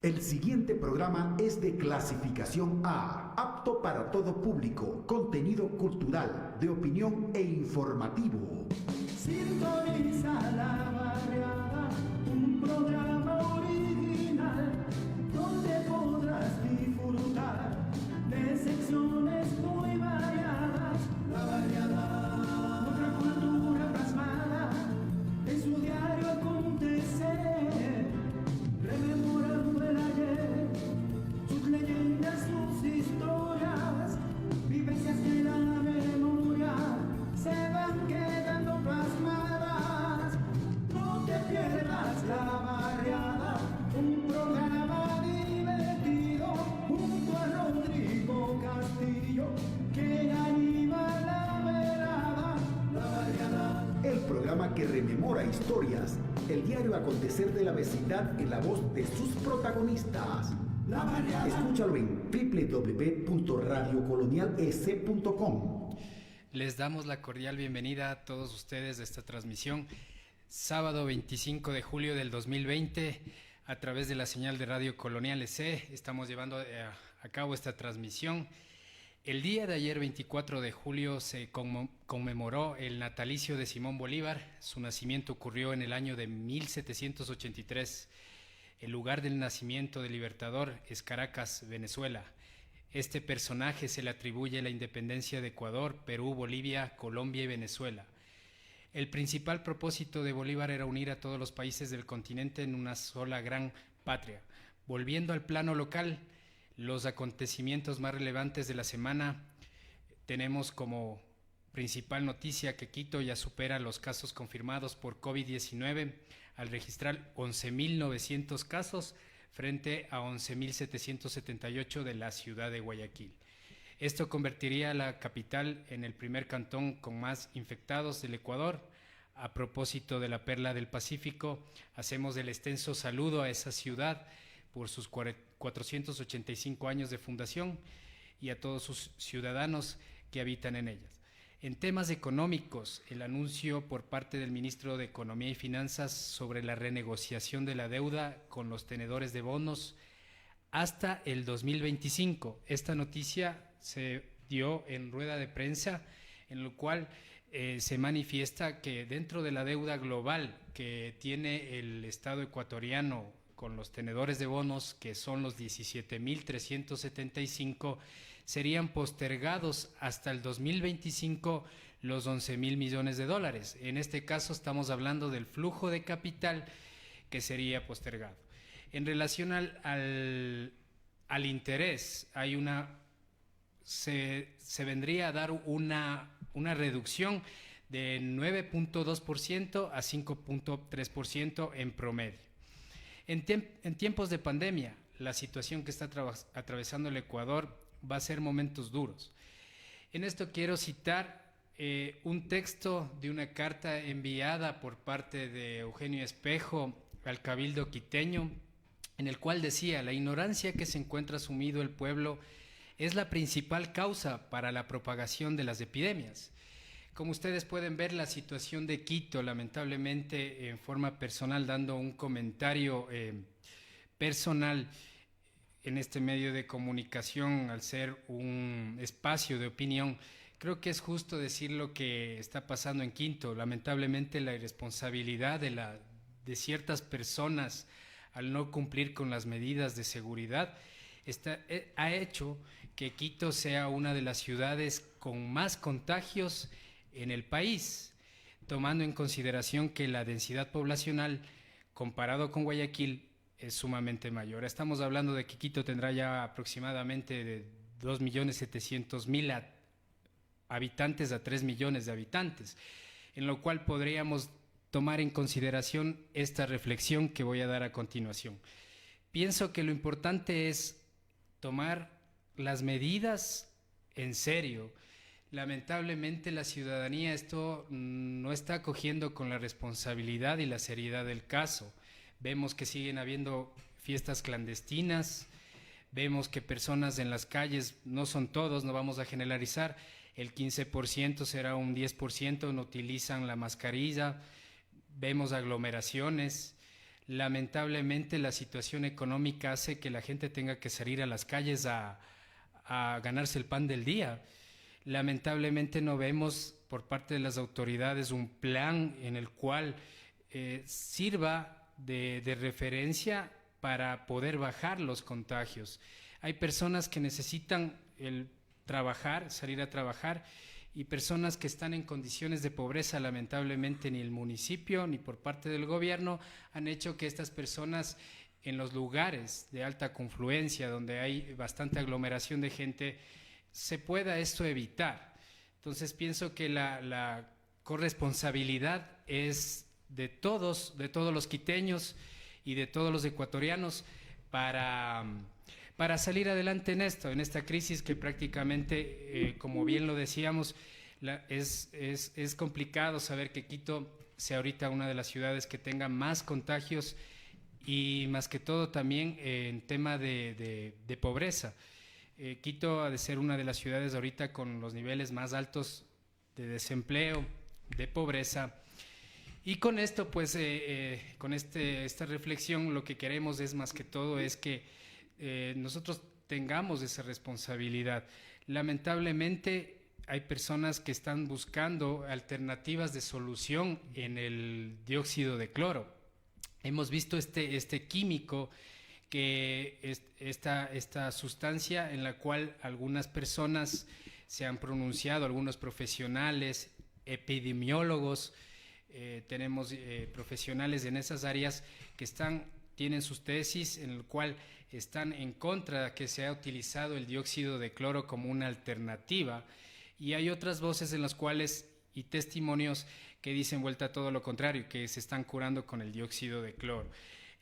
El siguiente programa es de clasificación A, apto para todo público, contenido cultural, de opinión e informativo. Sintoniza la barriada, un programa original donde podrás disfrutar de secciones muy variadas. La barriada, otra cultura plasmada en su diario acontecer, rememorando el ayer, sus leyendas, sus historias, vivencias que la memoria se van quedando plasmadas. No te pierdas la barriada, un programa divertido junto a Rodrigo Castillo que anima la velada. La barriada, El programa que rememora historias, el diario acontecer de la vecindad en la voz de sus protagonistas. la barriada. Escúchalo en www.radiocolonialec.com. Les damos la cordial bienvenida a todos ustedes a esta transmisión, sábado 25 de julio del 2020, a través de la señal de Radio Colonial EC. Estamos llevando a cabo esta transmisión. El día de ayer, 24 de julio, se conmemoró el natalicio de Simón Bolívar. Su nacimiento ocurrió en el año de 1783. El lugar del nacimiento del Libertador es Caracas, Venezuela. Este personaje se le atribuye la independencia de Ecuador, Perú, Bolivia, Colombia y Venezuela. El principal propósito de Bolívar era unir a todos los países del continente en una sola gran patria. Volviendo al plano local, los acontecimientos más relevantes de la semana, tenemos como principal noticia que Quito ya supera los casos confirmados por COVID-19 al registrar 11.900 casos frente a 11.778 de la ciudad de Guayaquil. Esto convertiría a la capital en el primer cantón con más infectados del Ecuador. A propósito de la Perla del Pacífico, hacemos el extenso saludo a esa ciudad por sus 485 años de fundación y a todos sus ciudadanos que habitan en ellas. En temas económicos, el anuncio por parte del ministro de Economía y Finanzas sobre la renegociación de la deuda con los tenedores de bonos hasta el 2025. Esta noticia se dio en rueda de prensa, en lo cual se manifiesta que dentro de la deuda global que tiene el Estado ecuatoriano con los tenedores de bonos, que son los 17.375, serían postergados hasta el 2025 los 11.000 millones de dólares. En este caso estamos hablando del flujo de capital que sería postergado. En relación al interés, se vendría a dar una reducción de 9.2% a 5.3% en promedio. En tiempos de pandemia, la situación que está atravesando el Ecuador va a ser momentos duros. En esto quiero citar un texto de una carta enviada por parte de Eugenio Espejo al Cabildo quiteño, en el cual decía: la ignorancia que se encuentra sumido el pueblo es la principal causa para la propagación de las epidemias. Como ustedes pueden ver, la situación de Quito, lamentablemente, en forma personal, dando un comentario personal en este medio de comunicación, al ser un espacio de opinión, creo que es justo decir lo que está pasando en Quito. Lamentablemente, la irresponsabilidad de ciertas personas al no cumplir con las medidas de seguridad ha hecho que Quito sea una de las ciudades con más contagios en el país, tomando en consideración que la densidad poblacional comparado con Guayaquil es sumamente mayor. Estamos hablando de que Quito tendrá ya aproximadamente de 2.700.000 habitantes a 3 millones de habitantes, en lo cual podríamos tomar en consideración esta reflexión que voy a dar a continuación. Pienso que lo importante es tomar las medidas en serio. Lamentablemente la ciudadanía esto no está acogiendo con la responsabilidad y la seriedad del caso. Vemos que siguen habiendo fiestas clandestinas, vemos que personas en las calles, no son todos, no vamos a generalizar, el 15% será un 10%, no utilizan la mascarilla, vemos aglomeraciones. Lamentablemente la situación económica hace que la gente tenga que salir a las calles a ganarse el pan del día. Lamentablemente no vemos por parte de las autoridades un plan en el cual sirva de referencia para poder bajar los contagios. Hay personas que necesitan trabajar, salir a trabajar, y personas que están en condiciones de pobreza. Lamentablemente ni el municipio ni por parte del gobierno han hecho que estas personas en los lugares de alta confluencia, donde hay bastante aglomeración de gente, se pueda esto evitar. Entonces pienso que la corresponsabilidad es de todos los quiteños y de todos los ecuatorianos para salir adelante en esta crisis que prácticamente, como bien lo decíamos, es complicado saber que Quito sea ahorita una de las ciudades que tenga más contagios y más que todo también en tema de pobreza. Quito ha de ser una de las ciudades ahorita con los niveles más altos de desempleo, de pobreza. Y con esto, pues, con esta reflexión, lo que queremos es más que todo es que nosotros tengamos esa responsabilidad. Lamentablemente hay personas que están buscando alternativas de solución en el dióxido de cloro. Hemos visto este químico, que esta sustancia en la cual algunas personas se han pronunciado, algunos profesionales, epidemiólogos, tenemos profesionales en esas áreas que tienen sus tesis en el cual están en contra de que se ha utilizado el dióxido de cloro como una alternativa, y hay otras voces en las cuales y testimonios que dicen vuelta a todo lo contrario, que se están curando con el dióxido de cloro.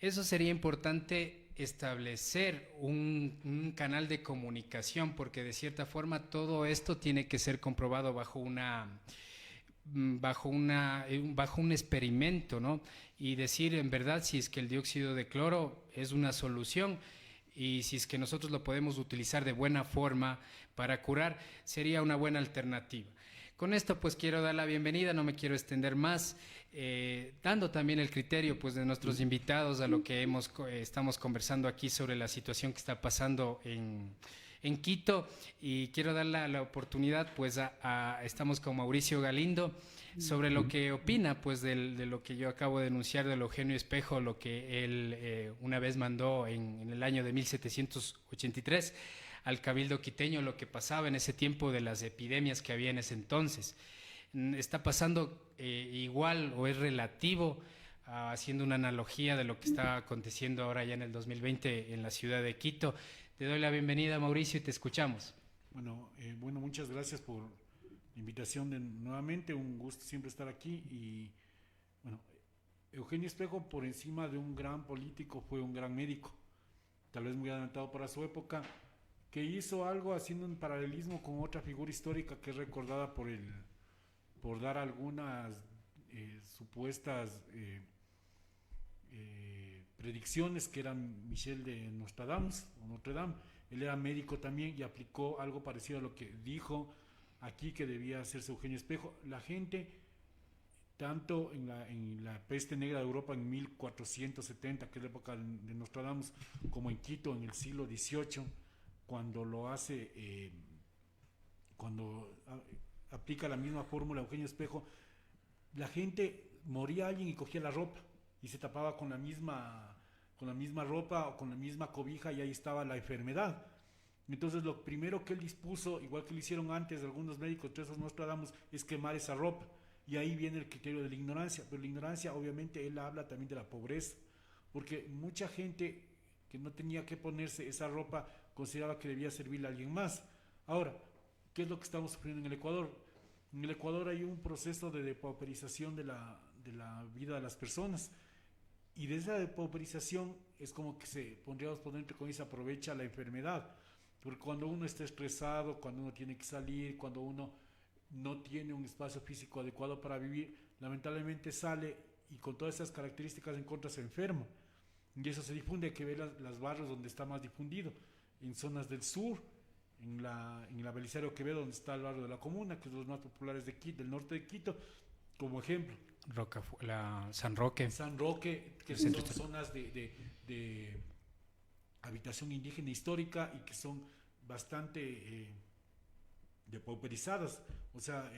Eso sería importante establecer un canal de comunicación, porque de cierta forma todo esto tiene que ser comprobado bajo un experimento, ¿no? Y decir en verdad si es que el dióxido de cloro es una solución y si es que nosotros lo podemos utilizar de buena forma para curar, sería una buena alternativa. Con esto pues quiero dar la bienvenida, no me quiero extender más, dando también el criterio pues de nuestros invitados a lo que estamos conversando aquí sobre la situación que está pasando en Quito, y quiero dar la oportunidad pues estamos con Mauricio Galindo sobre lo que opina pues de lo que yo acabo de denunciar del Eugenio Espejo, lo que él una vez mandó en el año de 1783 al Cabildo quiteño, lo que pasaba en ese tiempo de las epidemias que había en ese entonces. Está pasando igual o es relativo, haciendo una analogía de lo que está aconteciendo ahora ya en el 2020 en la ciudad de Quito. Te doy la bienvenida, Mauricio, y te escuchamos. Bueno, muchas gracias por la invitación nuevamente, un gusto siempre estar aquí. Y bueno, Eugenio Espejo, por encima de un gran político, fue un gran médico, tal vez muy adelantado para su época, que hizo algo haciendo un paralelismo con otra figura histórica que es recordada por dar algunas supuestas predicciones, que eran Michel de Nostradamus o Notre Dame. Él era médico también y aplicó algo parecido a lo que dijo aquí que debía hacerse Eugenio Espejo. La gente, tanto en la peste negra de Europa en 1470, que es la época de Nostradamus, como en Quito en el siglo XVIII, cuando lo hace, aplica la misma fórmula Eugenio Espejo, la gente moría alguien y cogía la ropa y se tapaba con la misma ropa o con la misma cobija, y ahí estaba la enfermedad. Entonces lo primero que él dispuso, igual que lo hicieron antes algunos médicos, entre esos Nostradamus, es quemar esa ropa, y ahí viene el criterio de la ignorancia. Pero la ignorancia, obviamente, él habla también de la pobreza, porque mucha gente que no tenía que ponerse esa ropa consideraba que debía servirle a alguien más. Ahora, ¿qué es lo que estamos sufriendo en el Ecuador? En el Ecuador hay un proceso de depauperización de la vida de las personas, y de esa depauperización es como que podríamos poner entre comillas, aprovecha la enfermedad, porque cuando uno está estresado, cuando uno tiene que salir, cuando uno no tiene un espacio físico adecuado para vivir, lamentablemente sale y con todas esas características en contra se enferma, y eso se difunde. Hay que ver las barrios donde está más difundido, en zonas del sur, en la Belisario Quevedo, donde está el barrio de la Comuna, que es de los más populares del norte de Quito, como ejemplo. San Roque. San Roque, que El son centro zonas de habitación indígena histórica y que son bastante depauperizadas, o sea,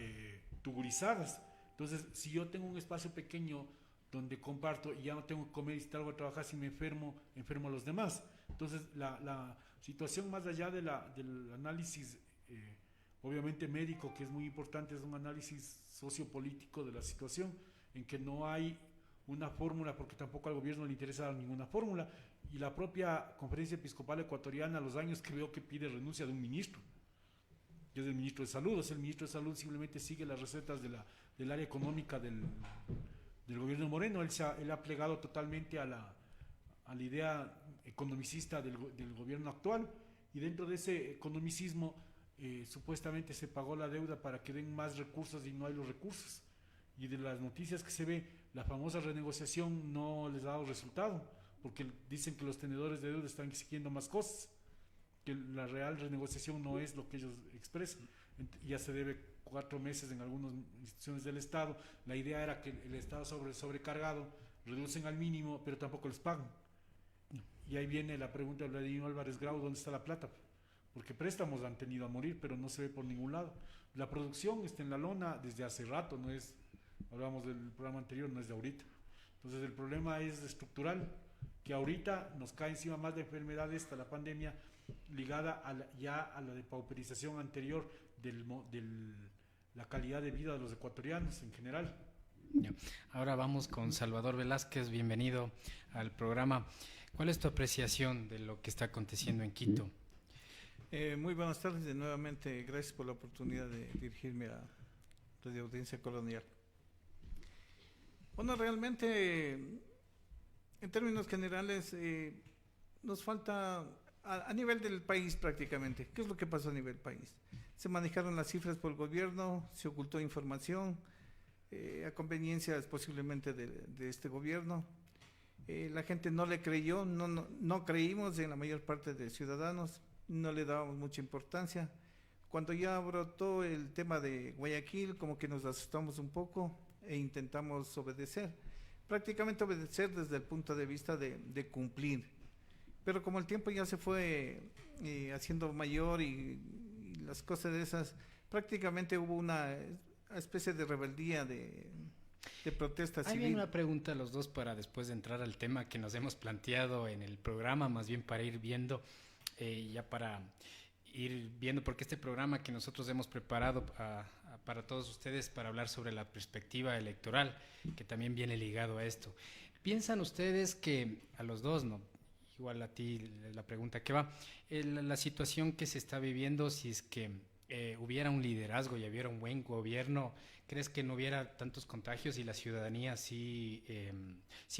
tugurizadas. Entonces, si yo tengo un espacio pequeño donde comparto y ya no tengo que comer y salgo a trabajar, si me enfermo a los demás. Entonces, la situación más allá del análisis, obviamente médico, que es muy importante, es un análisis sociopolítico de la situación, en que no hay una fórmula, porque tampoco al gobierno le interesa dar ninguna fórmula, y la propia Conferencia Episcopal Ecuatoriana, a los años que veo que pide renuncia de un ministro, que es el ministro de Salud. O sea, el ministro de Salud simplemente sigue las recetas del área económica del gobierno Moreno. Él ha plegado totalmente a la idea economicista del gobierno actual, y dentro de ese economicismo supuestamente se pagó la deuda para que den más recursos y no hay los recursos. Y de las noticias que se ve, la famosa renegociación no les ha dado resultado, porque dicen que los tenedores de deuda están exigiendo más cosas, que la real renegociación no es lo que ellos expresan. Ya se debe 4 meses en algunas instituciones del Estado. La idea era que el Estado sobrecargado reducen al mínimo, pero tampoco les pagan. Y ahí viene la pregunta de Vladimir Álvarez Grau: ¿dónde está la plata? Porque préstamos han tenido a morir, pero no se ve por ningún lado. La producción está en la lona desde hace rato, no es, hablamos del programa anterior, no es de ahorita. Entonces el problema es estructural, que ahorita nos cae encima más de enfermedad esta, la pandemia, ligada ya a la depauperización anterior de la calidad de vida de los ecuatorianos en general. Ya. Ahora vamos con Salvador Velázquez, bienvenido al programa. ¿Cuál es tu apreciación de lo que está aconteciendo en Quito? Muy buenas tardes y nuevamente gracias por la oportunidad de dirigirme a Radio Audiencia Colonial. Bueno, realmente, en términos generales, nos falta a nivel del país prácticamente. ¿Qué es lo que pasó a nivel país? Se manejaron las cifras por el gobierno, se ocultó información a conveniencias posiblemente de este gobierno. La gente no le creyó, no creímos en la mayor parte de ciudadanos, no le dábamos mucha importancia. Cuando ya brotó el tema de Guayaquil, como que nos asustamos un poco e intentamos obedecer. Prácticamente obedecer desde el punto de vista de cumplir. Pero como el tiempo ya se fue haciendo mayor y las cosas de esas, prácticamente hubo una especie de rebeldía, de protesta civil. Hay una pregunta a los dos para después de entrar al tema que nos hemos planteado en el programa, más bien para ir viendo, porque este programa que nosotros hemos preparado para todos ustedes para hablar sobre la perspectiva electoral, que también viene ligado a esto. ¿Piensan ustedes que, a los dos, no? Igual a ti la pregunta que va, la situación que se está viviendo, si es que hubiera un liderazgo y hubiera un buen gobierno, ¿crees que no hubiera tantos contagios y la ciudadanía si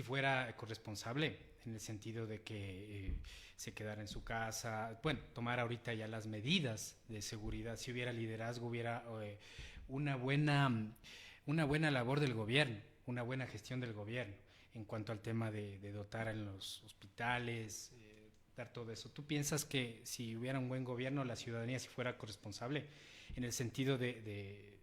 fuera corresponsable, en el sentido de que se quedara en su casa, bueno, tomar ahorita ya las medidas de seguridad, si hubiera liderazgo, hubiera una buena labor del gobierno, una buena gestión del gobierno en cuanto al tema de dotar en los hospitales, dar todo eso? ¿Tú piensas que si hubiera un buen gobierno, la ciudadanía si fuera corresponsable en el sentido de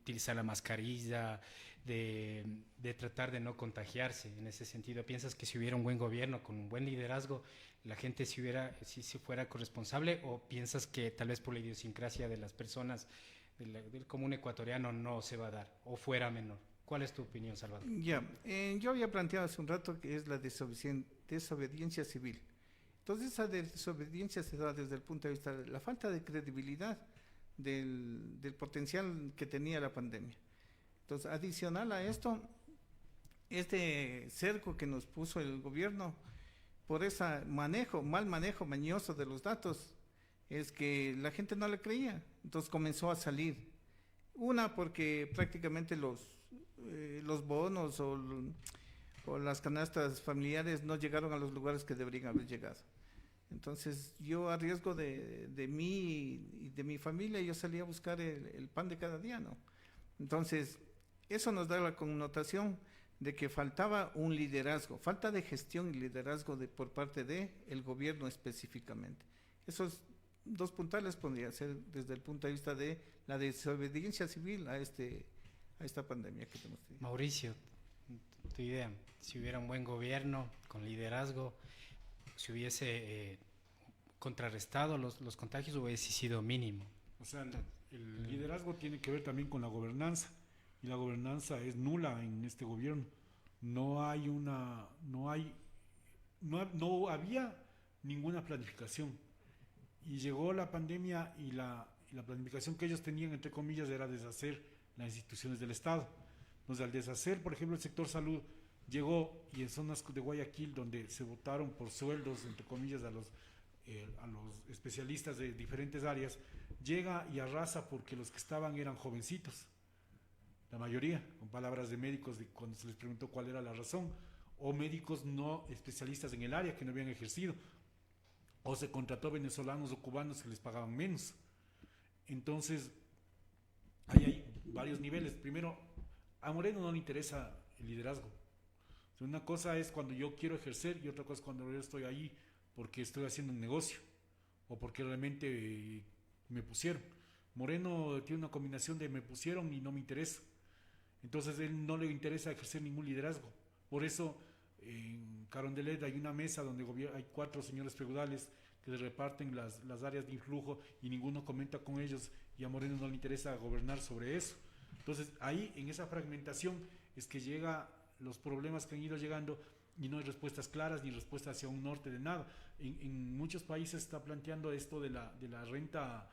utilizar la mascarilla, de tratar de no contagiarse? En ese sentido, ¿piensas que si hubiera un buen gobierno con un buen liderazgo, la gente si fuera corresponsable, o piensas que tal vez por la idiosincrasia de las personas del común ecuatoriano no se va a dar o fuera menor? ¿Cuál es tu opinión, Salvador? Ya, yo había planteado hace un rato que es la desobediencia civil. Entonces esa desobediencia se da desde el punto de vista de la falta de credibilidad del potencial que tenía la pandemia. Entonces, adicional a esto, este cerco que nos puso el gobierno por ese mal manejo mañoso de los datos, es que la gente no le creía. Entonces comenzó a salir. Una, porque prácticamente los bonos o las canastas familiares no llegaron a los lugares que deberían haber llegado. Entonces yo, a riesgo de mí y de mi familia, yo salí a buscar el pan de cada día, ¿no? Entonces eso nos da la connotación de que faltaba un liderazgo, falta de gestión y liderazgo por parte del gobierno específicamente. Esos dos puntales podría ser desde el punto de vista de la desobediencia civil a a esta pandemia que hemos tenido. Mauricio, tu idea, si hubiera un buen gobierno con liderazgo, si hubiese contrarrestado los contagios, hubiese sido mínimo. O sea, el liderazgo tiene que ver también con la gobernanza, y la gobernanza es nula en este gobierno. No había ninguna planificación, y llegó la pandemia y la planificación que ellos tenían, entre comillas, era deshacer las instituciones del Estado. Entonces, al deshacer, por ejemplo, el sector salud, llegó, y en zonas de Guayaquil, donde se votaron por sueldos, entre comillas, a los especialistas de diferentes áreas, llega y arrasa porque los que estaban eran jovencitos, la mayoría, con palabras de médicos cuando se les preguntó cuál era la razón, o médicos no especialistas en el área que no habían ejercido, o se contrató venezolanos o cubanos que les pagaban menos. Entonces, hay varios niveles. Primero, a Moreno no le interesa el liderazgo. O sea, una cosa es cuando yo quiero ejercer, y otra cosa es cuando yo estoy ahí porque estoy haciendo un negocio o porque realmente me pusieron. Moreno tiene una combinación de me pusieron y no me interesa. Entonces, él no le interesa ejercer ningún liderazgo. Por eso, en Carondelet hay una mesa donde hay 4 señores feudales que reparten las áreas de influjo, y ninguno comenta con ellos, y a Moreno no le interesa gobernar sobre eso. Entonces, ahí, en esa fragmentación, es que llegan los problemas que han ido llegando, y no hay respuestas claras ni respuestas hacia un norte de nada. En muchos países se está planteando esto de la renta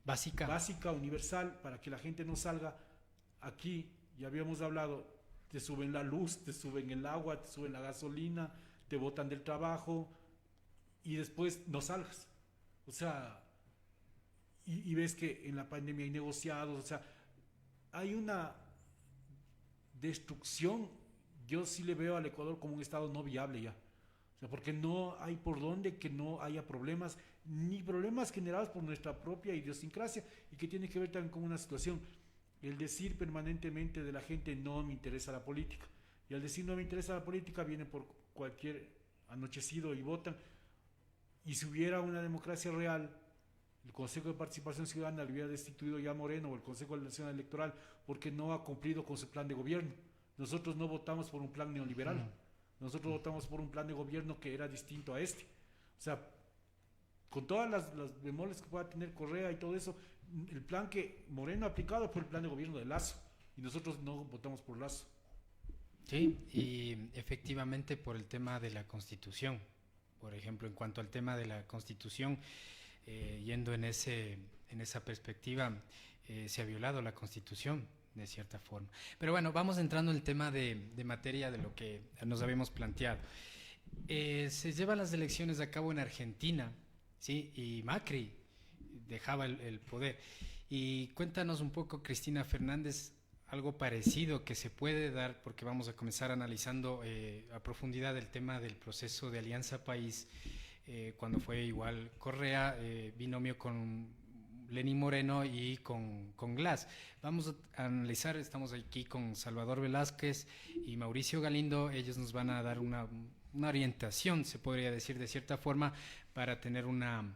básica universal, para que la gente no salga. Aquí ya habíamos hablado, te suben la luz, te suben el agua, te suben la gasolina, te botan del trabajo y después no salgas. O sea, y ves que en la pandemia hay negociados, o sea, hay una destrucción. Yo sí le veo al Ecuador como un estado no viable ya. O sea, porque no hay por dónde que no haya problemas, ni problemas generados por nuestra propia idiosincrasia, y que tiene que ver también con una situación. El decir permanentemente de la gente no me interesa la política, y al decir no me interesa la política viene por cualquier anochecido y votan. Y si hubiera una democracia real, el Consejo de Participación Ciudadana le hubiera destituido ya a Moreno, o el Consejo Nacional Electoral, porque no ha cumplido con su plan de gobierno. Nosotros no votamos por un plan neoliberal, nosotros votamos por un plan de gobierno que era distinto a este. O sea, con todas las bemoles que pueda tener Correa y todo eso, el plan que Moreno ha aplicado fue el plan de gobierno de Lasso, y nosotros no votamos por Lasso. Sí, y efectivamente por el tema de la Constitución. Por ejemplo, en cuanto al tema de la Constitución, yendo en esa perspectiva, se ha violado la Constitución de cierta forma. Pero bueno, vamos entrando en el tema de materia de lo que nos habíamos planteado. Se llevan las elecciones a cabo en Argentina, ¿sí? Y Macri dejaba el poder. Y cuéntanos un poco, Cristina Fernández, algo parecido que se puede dar, porque vamos a comenzar analizando a profundidad el tema del proceso de Alianza País, cuando fue igual Correa, binomio con Lenín Moreno y con Glass. Vamos a analizar, estamos aquí con Salvador Velázquez y Mauricio Galindo. Ellos nos van a dar una orientación, se podría decir de cierta forma, para tener una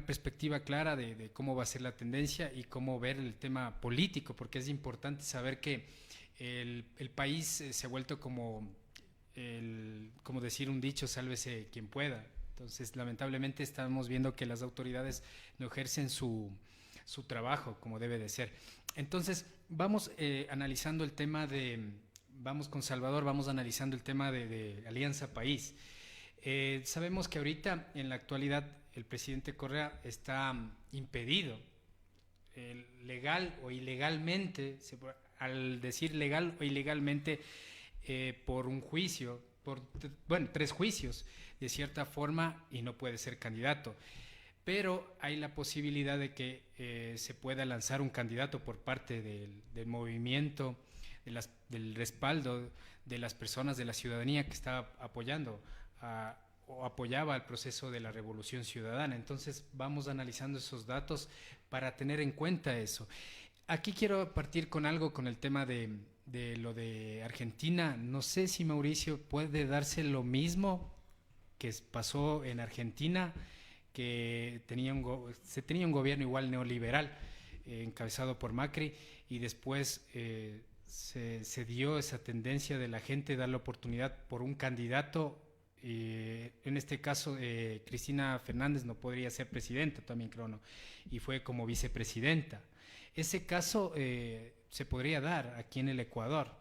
perspectiva clara de cómo va a ser la tendencia y cómo ver el tema político, porque es importante saber que el país se ha vuelto como decir un dicho, sálvese quien pueda. Entonces, lamentablemente estamos viendo que las autoridades no ejercen su trabajo como debe de ser. Entonces, vamos analizando el tema vamos con Salvador, vamos analizando el tema de Alianza País. Sabemos que ahorita, en la actualidad, el presidente Correa está impedido, legal o ilegalmente, al decir legal o ilegalmente, por un juicio, por 3 juicios, de cierta forma, y no puede ser candidato. Pero hay la posibilidad de que se pueda lanzar un candidato por parte del movimiento, del respaldo de las personas, de la ciudadanía que está apoyando o apoyaba el proceso de la Revolución Ciudadana. Entonces vamos analizando esos datos para tener en cuenta eso. Aquí quiero partir con algo, con el tema de lo de Argentina. No sé si Mauricio puede darse lo mismo que pasó en Argentina, que se tenía un gobierno igual neoliberal, encabezado por Macri, y después se dio esa tendencia de la gente dar la oportunidad por un candidato. En este caso, Cristina Fernández no podría ser presidenta, también creo, ¿no? Y fue como vicepresidenta. Ese caso se podría dar aquí en el Ecuador.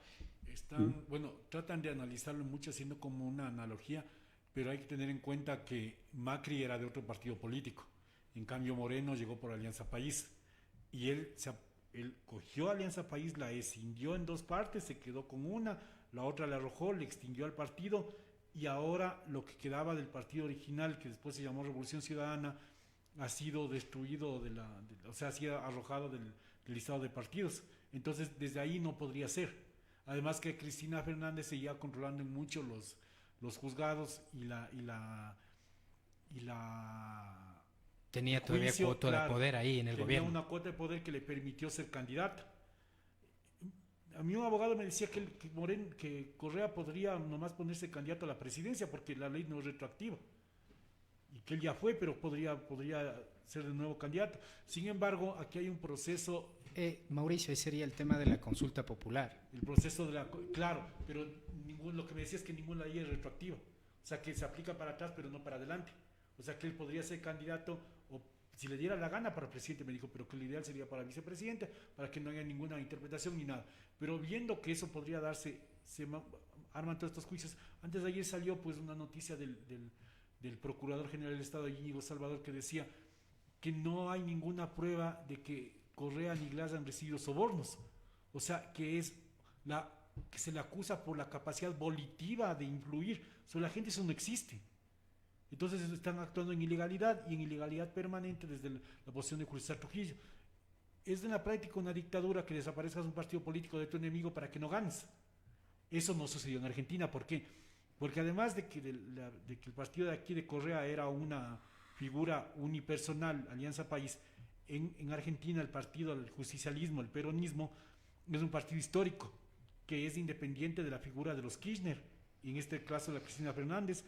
Bueno, tratan de analizarlo mucho haciendo como una analogía, pero hay que tener en cuenta que Macri era de otro partido político. En cambio, Moreno llegó por Alianza País y él cogió Alianza País, la escindió en dos partes, se quedó con una, la otra la arrojó, le extinguió al partido, y ahora lo que quedaba del partido original, que después se llamó Revolución Ciudadana, ha sido destruido, o sea, ha sido arrojado del listado de partidos. Entonces, desde ahí no podría ser. Además que Cristina Fernández seguía controlando en mucho los juzgados y la tenía todavía juicio, cuota de poder ahí en el gobierno. Tenía una cuota de poder que le permitió ser candidata. A mí un abogado me decía que Correa podría nomás ponerse candidato a la presidencia porque la ley no es retroactiva. Y que él ya fue, pero podría ser de nuevo candidato. Sin embargo, aquí hay un proceso. Mauricio, ese sería el tema de la consulta popular. El proceso claro, pero lo que me decía es que ninguna ley es retroactiva. O sea, que se aplica para atrás, pero no para adelante. O sea, que él podría ser candidato, o si le diera la gana para presidente, me dijo, pero que lo ideal sería para vicepresidente, para que no haya ninguna interpretación ni nada. Pero viendo que eso podría darse, se arman todos estos juicios. Antes de ayer salió pues una noticia del Procurador General del Estado, Íñigo Salvador, que decía que no hay ninguna prueba de que Correa ni Glass han recibido sobornos. O sea, que se le acusa por la capacidad volitiva de influir sobre la gente. Eso no existe. Entonces están actuando en ilegalidad, y en ilegalidad permanente desde la posición de Julio César Trujillo. Es en la práctica una dictadura que desaparezcas un partido político de tu enemigo para que no ganes. Eso no sucedió en Argentina. ¿Por qué? Porque además de que el partido de aquí de Correa era una figura unipersonal, Alianza País, en Argentina el partido, el justicialismo, el peronismo, es un partido histórico que es independiente de la figura de los Kirchner, y en este caso la Cristina Fernández,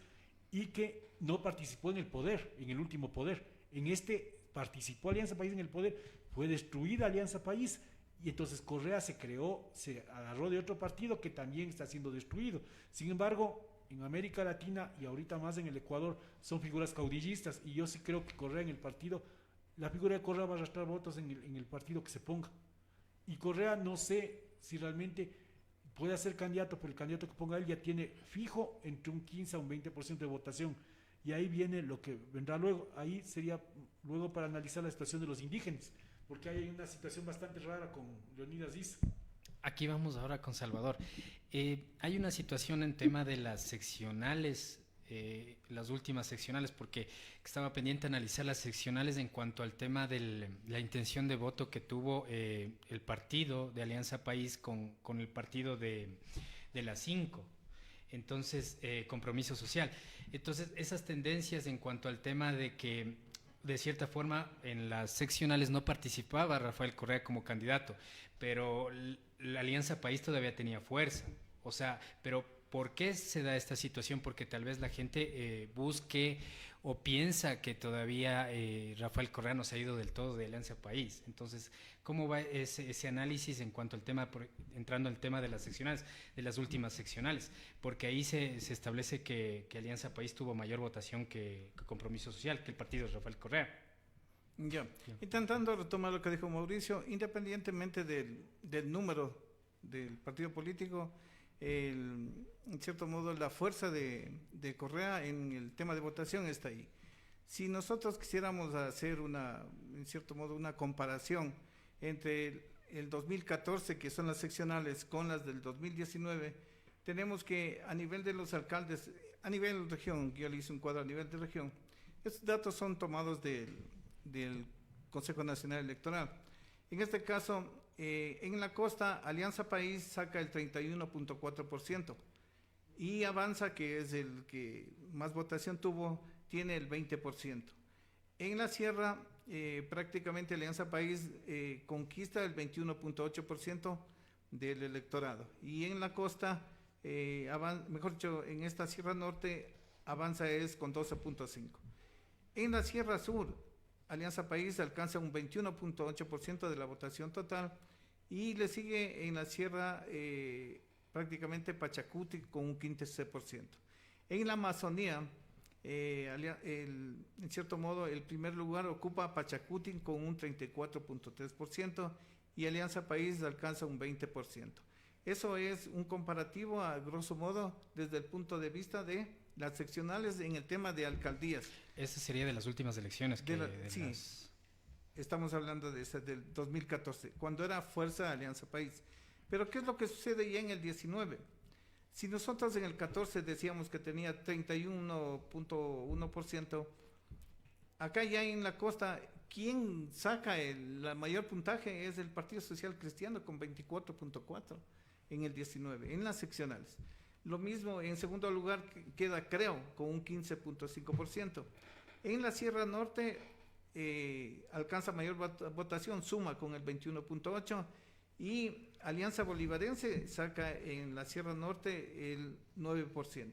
y que no participó en el poder, en el último poder. En este participó Alianza País en el poder, fue destruida Alianza País, y entonces Correa se agarró de otro partido que también está siendo destruido. Sin embargo, en América Latina y ahorita más en el Ecuador son figuras caudillistas, y yo sí creo que Correa en el partido, la figura de Correa va a arrastrar votos en el partido que se ponga. Y Correa no sé si realmente puede ser candidato, pero el candidato que ponga él ya tiene fijo entre un 15 a un 20% de votación. Y ahí viene lo que vendrá luego. Ahí sería luego para analizar la situación de los indígenas, porque hay una situación bastante rara con Leonidas Diz. Aquí vamos ahora con Salvador. Hay una situación en tema de las seccionales, las últimas seccionales, porque estaba pendiente analizar las seccionales en cuanto al tema de la intención de voto que tuvo el partido de Alianza País con el partido de las 5. Entonces, Compromiso Social. Entonces, esas tendencias en cuanto al tema de que, de cierta forma, en las seccionales no participaba Rafael Correa como candidato, pero la Alianza País todavía tenía fuerza. O sea, pero ¿por qué se da esta situación? Porque tal vez la gente busque o piensa que todavía Rafael Correa no se ha ido del todo de Alianza País. Entonces, ¿cómo va ese análisis en cuanto al tema, entrando al tema de las seccionales, de las últimas seccionales? Porque ahí se establece que Alianza País tuvo mayor votación que Compromiso Social, que el partido de Rafael Correa. Ya, intentando retomar lo que dijo Mauricio, independientemente del número del partido político, en cierto modo la fuerza de Correa en el tema de votación está ahí. Si nosotros quisiéramos hacer en cierto modo una comparación entre el 2014, que son las seccionales, con las del 2019, tenemos que a nivel de los alcaldes, a nivel región, yo le hice un cuadro a nivel de región, estos datos son tomados del Consejo Nacional Electoral. En este caso, en la costa, Alianza País saca el 31.4% y Avanza, que es el que más votación tuvo, tiene el 20%. En la sierra, prácticamente Alianza País conquista el 21.8% del electorado, y en la costa, mejor dicho, en esta Sierra Norte, Avanza es con 12.5%. En la Sierra Sur, Alianza País alcanza un 21.8% de la votación total, y le sigue en la sierra prácticamente Pachacuti con un 15%. En la Amazonía, en cierto modo, el primer lugar ocupa Pachacuti con un 34.3% y Alianza País alcanza un 20%. Eso es un comparativo a grosso modo desde el punto de vista de las seccionales en el tema de alcaldías. Esa sería de las últimas elecciones. Sí, estamos hablando de esa del 2014, cuando era Fuerza Alianza País. Pero ¿qué es lo que sucede ya en el 19? Si nosotros en el 14 decíamos que tenía 31.1%, acá ya en la costa, quien saca la mayor puntaje es el Partido Social Cristiano con 24.4% en el 19, en las seccionales. Lo mismo, en segundo lugar queda Creo con un 15.5%. En la Sierra Norte alcanza mayor votación, Suma con el 21.8%, y Alianza Bolivarense saca en la Sierra Norte el 9%.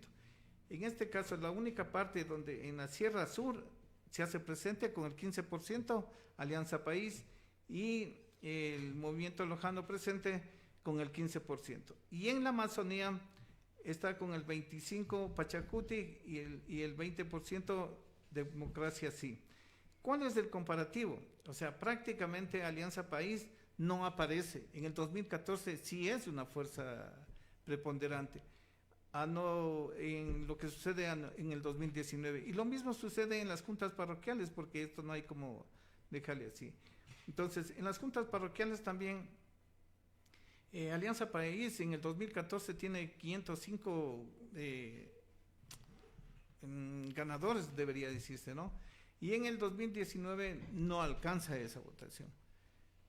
En este caso, la única parte donde en la Sierra Sur se hace presente con el 15%, Alianza País, y el Movimiento Lojano presente con el 15%. Y en la Amazonía está con el 25% Pachacuti y el 20% Democracia Sí. ¿Cuál es el comparativo? O sea, prácticamente Alianza País no aparece. En el 2014 sí es una fuerza preponderante. No en lo que sucede en el 2019. Y lo mismo sucede en las juntas parroquiales, porque esto no hay como dejarle así. Entonces, en las juntas parroquiales también, Alianza País en el 2014 tiene 505 ganadores, debería decirse, ¿no? Y en el 2019 no alcanza esa votación,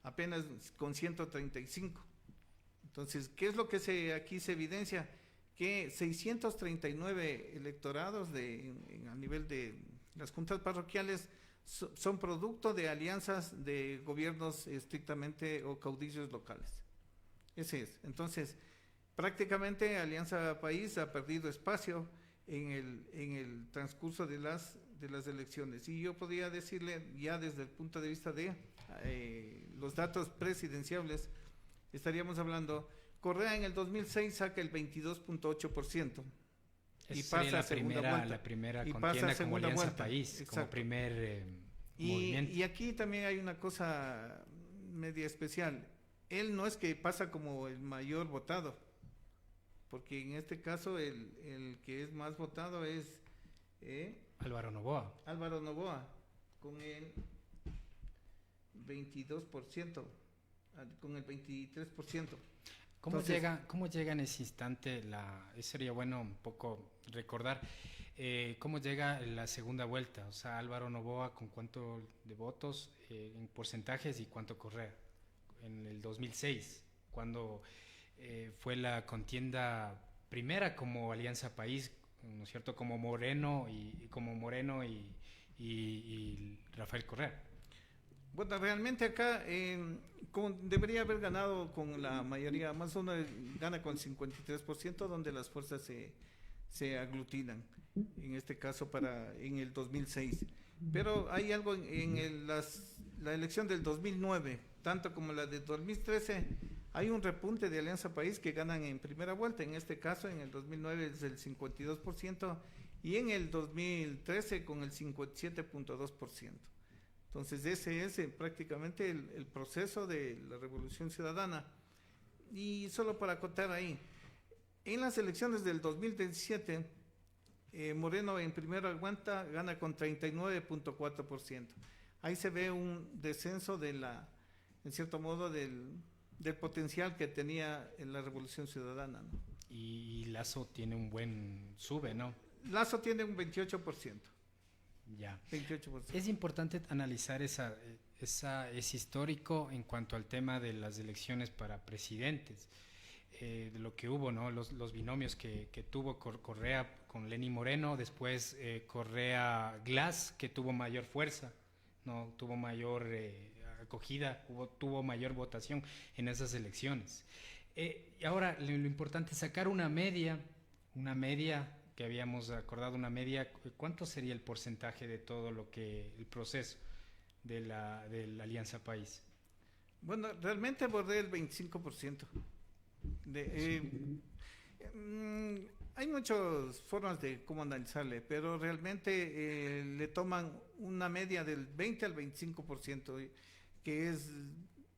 apenas con 135. Entonces, ¿qué es lo que aquí se evidencia? Que 639 electorados a nivel de las juntas parroquiales son producto de alianzas de gobiernos estrictamente o caudillos locales. Ese es. Entonces, prácticamente Alianza País ha perdido espacio en el transcurso de las elecciones. Y yo podría decirle, ya desde el punto de vista de los datos presidenciables, estaríamos hablando, Correa en el 2006 saca el 22.8%. Y pasa a segunda vuelta. La primera y contienda como Alianza vuelta. País, Exacto. como primer movimiento. Y aquí también hay una cosa media especial. Él no es que pasa como el mayor votado, porque en este caso el que es más votado es Álvaro Noboa. Álvaro Noboa, con el 22%, con el 23%. ¿Cómo llega en ese instante sería bueno un poco recordar cómo llega la segunda vuelta? O sea, Álvaro Noboa, ¿con cuánto de votos en porcentajes y cuánto Correa? En el 2006, cuando fue la contienda primera como Alianza País, ¿no es cierto? Como Moreno y Rafael Correa. Bueno, realmente acá debería haber ganado con la mayoría, más o menos gana con 53%, donde las fuerzas se aglutinan, en este caso en el 2006. Pero hay algo en la elección del 2009, tanto como la de 2013, hay un repunte de Alianza País que ganan en primera vuelta. En este caso, en el 2009 es el 52% y en el 2013 con el 57.2%. Entonces ese es prácticamente el proceso de la Revolución Ciudadana. Y solo para acotar ahí, en las elecciones del 2017, Moreno en primera vuelta gana con 39.4%. Ahí se ve un descenso en cierto modo, del potencial que tenía en la Revolución Ciudadana, ¿no? Y Lazo tiene un buen sube, ¿no? Lazo tiene un 28%. Ya. 28%. Es importante analizar ese histórico en cuanto al tema de las elecciones para presidentes, de lo que hubo, ¿no? Los binomios que tuvo Correa con Lenín Moreno, después Correa Glass, que tuvo mayor fuerza, no tuvo mayor acogida, tuvo mayor votación en esas elecciones. Y ahora lo importante es sacar una media que habíamos acordado, una media. ¿Cuánto sería el porcentaje de todo el proceso de la Alianza País? Bueno, realmente abordé el 25%. Hay muchas formas de cómo analizarle, pero realmente le toman una media del 20 al 25%, que es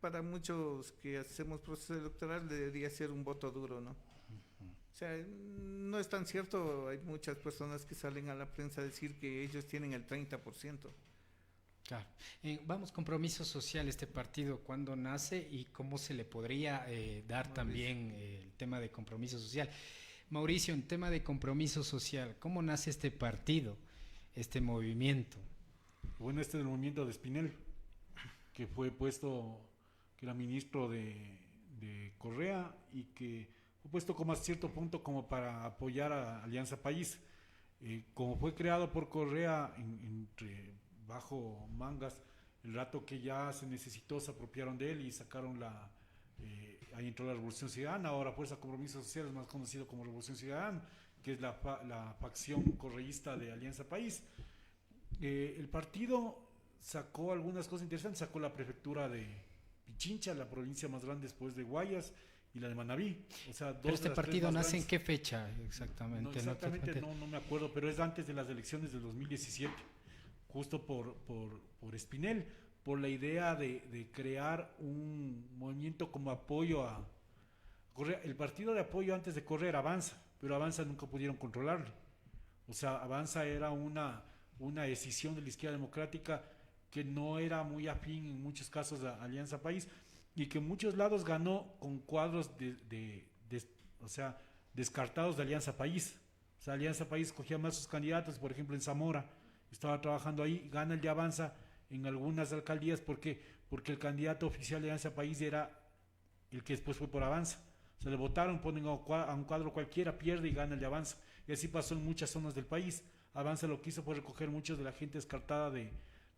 para muchos que hacemos proceso electoral debería ser un voto duro, ¿no? O sea, no es tan cierto, hay muchas personas que salen a la prensa a decir que ellos tienen el 30%. Claro. Vamos, compromiso social, este partido, ¿cuándo nace y cómo se le podría dar Mauricio. también el tema de compromiso social? Mauricio, en tema de compromiso social, ¿cómo nace este partido, este movimiento? Bueno, este es el movimiento de Espinel, que fue puesto, que era ministro de Correa y que fue puesto como a cierto punto como para apoyar a Alianza País. Como fue creado por Correa bajo mangas, el rato que ya se necesitó se apropiaron de él y sacaron ahí entró la Revolución Ciudadana, ahora Fuerza Compromiso Social es más conocido como Revolución Ciudadana, que es la facción correísta de Alianza País. El partido sacó algunas cosas interesantes, sacó la prefectura de Pichincha, la provincia más grande después de Guayas, y la de Manabí. O sea, Pero este partido nace en qué fecha exactamente? No, exactamente no me acuerdo, pero es antes de las elecciones del 2017, justo por Espinel, por la idea de crear un movimiento como apoyo a Correa. El partido de apoyo antes de Correa era Avanza, pero Avanza nunca pudieron controlarlo. O sea, Avanza era una decisión de la izquierda democrática que no era muy afín en muchos casos a Alianza País y que en muchos lados ganó con cuadros o sea, descartados de Alianza País. O sea, Alianza País cogía más sus candidatos, por ejemplo en Zamora, estaba trabajando ahí, gana el de Avanza en algunas alcaldías porque el candidato oficial de Alianza País era el que después fue por Avanza. Se le votaron, ponen a un cuadro cualquiera, pierde y gana el de Avanza. Y así pasó en muchas zonas del país. Avanza lo que hizo fue recoger muchos de la gente descartada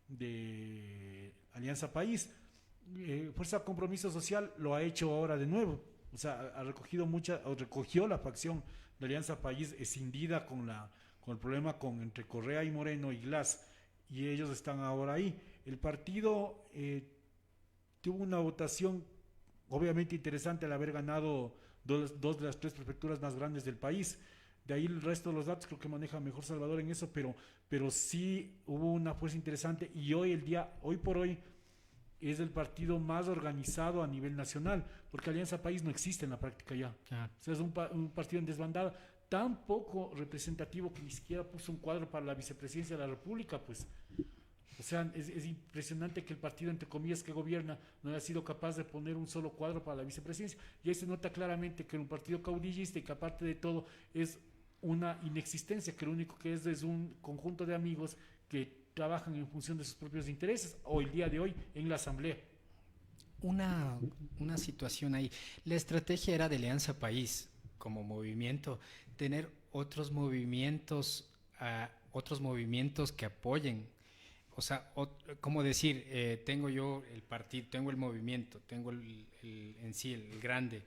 de Alianza País. Fuerza Compromiso Social lo ha hecho ahora de nuevo. O sea, recogió la facción de Alianza País escindida con el problema entre Correa y Moreno y Glass, y ellos están ahora ahí. El partido tuvo una votación obviamente interesante al haber ganado dos de las tres prefecturas más grandes del país. De ahí el resto de los datos creo que maneja mejor Salvador en eso, pero sí hubo una fuerza interesante y hoy por hoy es el partido más organizado a nivel nacional, porque Alianza País no existe en la práctica ya. Claro. O sea, es un partido en desbandada, tan poco representativo que ni siquiera puso un cuadro para la vicepresidencia de la República, pues. O sea, es impresionante que el partido, entre comillas, que gobierna, no haya sido capaz de poner un solo cuadro para la vicepresidencia. Y ahí se nota claramente que era un partido caudillista y que aparte de todo es una inexistencia, que lo único que es un conjunto de amigos que trabajan en función de sus propios intereses, o el día de hoy en la asamblea. Una situación ahí. La estrategia era de Alianza País como movimiento, tener otros movimientos que apoyen. O sea, como decir, tengo yo el partido, tengo el movimiento, tengo en sí el grande,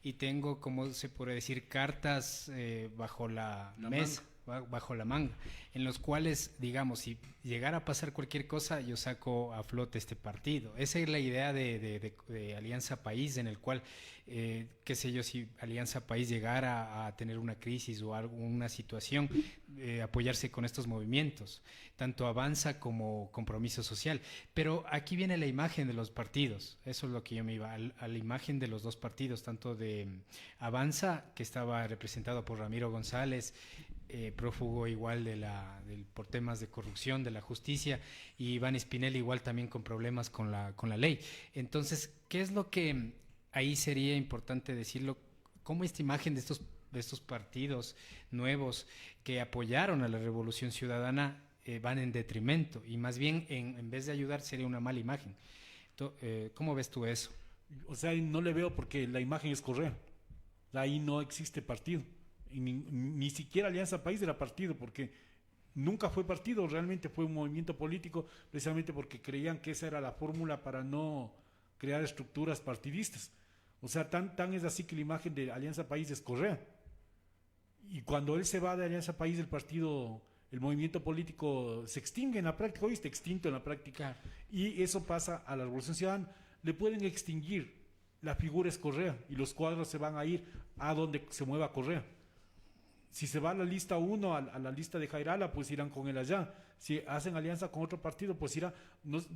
y tengo, como se puede decir, cartas bajo la mesa, bajo la manga, en los cuales, digamos, si llegara a pasar cualquier cosa, yo saco a flote este partido. Esa es la idea de Alianza País, en el cual, qué sé yo, si Alianza País llegara a tener una crisis o alguna situación, apoyarse con estos movimientos, tanto Avanza como Compromiso Social. Pero aquí viene la imagen de los partidos, eso es lo que yo me iba, a la imagen de los dos partidos, tanto de Avanza, que estaba representado por Ramiro González, prófugo igual por temas de corrupción de la justicia, y Iván Espinel igual también con problemas con la ley. Entonces, ¿qué es lo que ahí sería importante decirlo? ¿Cómo esta imagen de estos partidos nuevos que apoyaron a la Revolución Ciudadana van en detrimento? Y más bien, en vez de ayudar, sería una mala imagen. ¿Cómo ves tú eso? O sea, no le veo porque la imagen es Correa. Ahí no existe partido. Y ni siquiera Alianza País era partido, porque nunca fue partido, realmente fue un movimiento político, precisamente porque creían que esa era la fórmula para no crear estructuras partidistas. O sea, tan es así que la imagen de Alianza País es Correa. Y cuando él se va de Alianza País, el movimiento político se extingue en la práctica, hoy está extinto en la práctica. Y eso pasa a la Revolución Ciudadana. le pueden extinguir. La figura es Correa y los cuadros se van a ir a donde se mueva Correa. Si se va a la lista 1, a la lista de Jairala, pues irán con él allá. Si hacen alianza con otro partido, pues irá.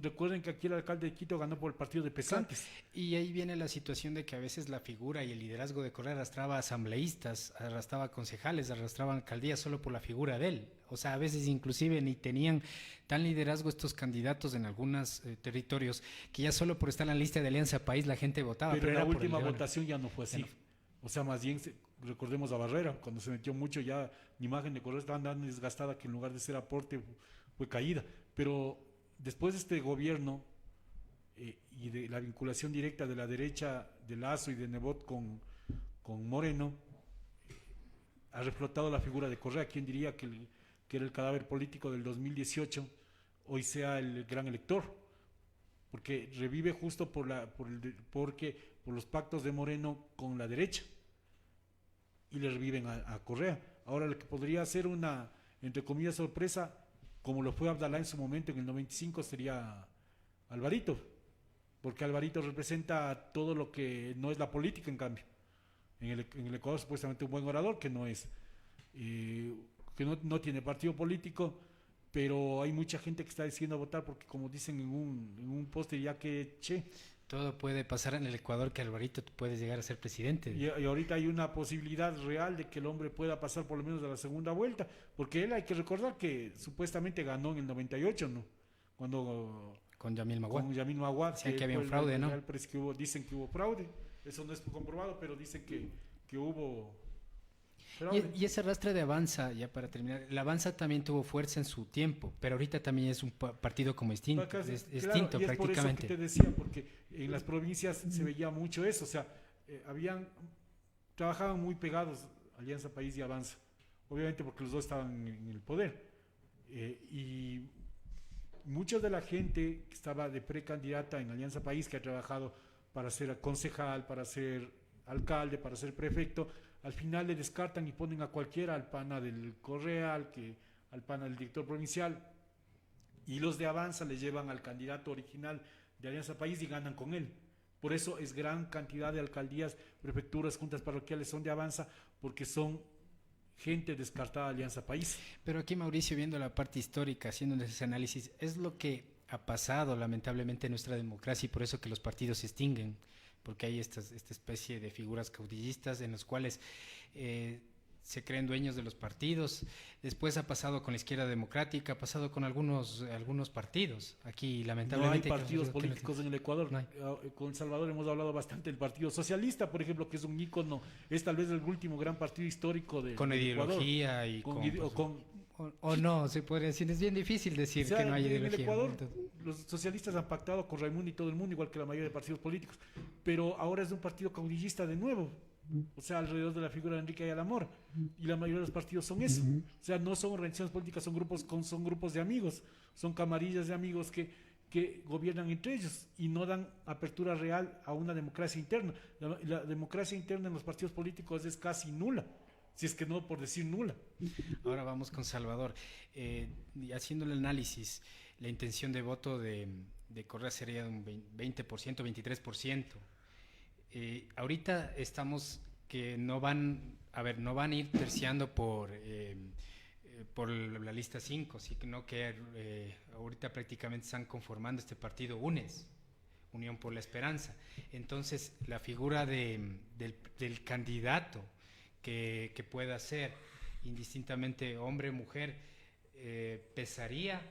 Recuerden que aquí el alcalde de Quito ganó por el partido de Pesantes. Y ahí viene la situación de que a veces la figura y el liderazgo de Correa arrastraba asambleístas, arrastraba concejales, arrastraban alcaldías solo por la figura de él. O sea, a veces inclusive ni tenían tan liderazgo estos candidatos en algunos territorios que ya solo por estar en la lista de Alianza País la gente votaba. Pero en la era por el última león. votación ya no fue así. O sea, más bien, recordemos a Barrera, cuando se metió mucho ya la imagen de Correa estaba tan desgastada que en lugar de ser aporte fue caída. Pero después de este gobierno y de la vinculación directa de la derecha de Lazo y de Nebot con Moreno, ha reflotado la figura de Correa. ¿Quién diría que era el cadáver político del 2018 hoy sea el gran elector? Porque revive justo por los pactos de Moreno con la derecha y le reviven a Correa. Ahora, lo que podría ser una, entre comillas, sorpresa, como lo fue Abdalá en su momento en el 95, sería Alvarito, porque Alvarito representa todo lo que no es la política, en cambio. En el Ecuador supuestamente un buen orador, que no es, que no tiene partido político, pero hay mucha gente que está decidiendo votar porque, como dicen en un póster, ya que todo puede pasar en el Ecuador, que Alvarito puede llegar a ser presidente. Y ahorita hay una posibilidad real de que el hombre pueda pasar por lo menos a la segunda vuelta, porque él hay que recordar que supuestamente ganó en el 98, ¿no? Cuando con Yamil Maguad. Con Yamil Maguad. Decían que había un fraude, ¿no? Dicen que hubo fraude, eso no es comprobado, pero dicen que hubo... Y ese arrastre de Avanza, ya para terminar, la Avanza también tuvo fuerza en su tiempo, pero ahorita también es un partido como extinto, extinto y es prácticamente. por eso que te decía, porque en las provincias se veía mucho eso, o sea, trabajaban muy pegados Alianza País y Avanza, obviamente porque los dos estaban en el poder, y mucha de la gente que estaba de precandidata en Alianza País, que ha trabajado para ser concejal, para ser alcalde, para ser prefecto, al final le descartan y ponen a cualquiera, al pana del Correa, al pana del director provincial, y los de Avanza le llevan al candidato original de Alianza País y ganan con él. Por eso es gran cantidad de alcaldías, prefecturas, juntas parroquiales son de Avanza, porque son gente descartada de Alianza País. Pero aquí, Mauricio, viendo la parte histórica, haciendo ese análisis, es lo que ha pasado lamentablemente en nuestra democracia y por eso que los partidos se extinguen, porque hay esta especie de figuras caudillistas en los cuales se creen dueños de los partidos. Después ha pasado con la izquierda democrática, ha pasado con algunos partidos. Aquí lamentablemente no hay partidos políticos en el Ecuador. No hay. Con Salvador hemos hablado bastante del Partido Socialista, por ejemplo, que es un ícono, es tal vez el último gran partido histórico de con ideología Ecuador. y o no, se podría decir, es bien difícil decir, o sea, que no hay ideología. En el Ecuador, los socialistas han pactado con Raimundo y todo el mundo, igual que la mayoría de partidos políticos, pero ahora es un partido caudillista de nuevo, o sea, alrededor de la figura de Enrique Ayala Mora, y la mayoría de los partidos son eso, o sea, no son organizaciones políticas, son grupos de amigos, son camarillas de amigos que gobiernan entre ellos y no dan apertura real a una democracia interna. La democracia interna en los partidos políticos es casi nula, si es que no por decir nula. Ahora vamos con Salvador. Haciendo el análisis, la intención de voto de Correa sería de un 20%, 23%. Ahorita estamos que no van a ir terciando por la lista 5, sino que ahorita prácticamente están conformando este partido UNES, Unión por la Esperanza. Entonces, la figura del candidato que pueda ser indistintamente hombre o mujer, pesaría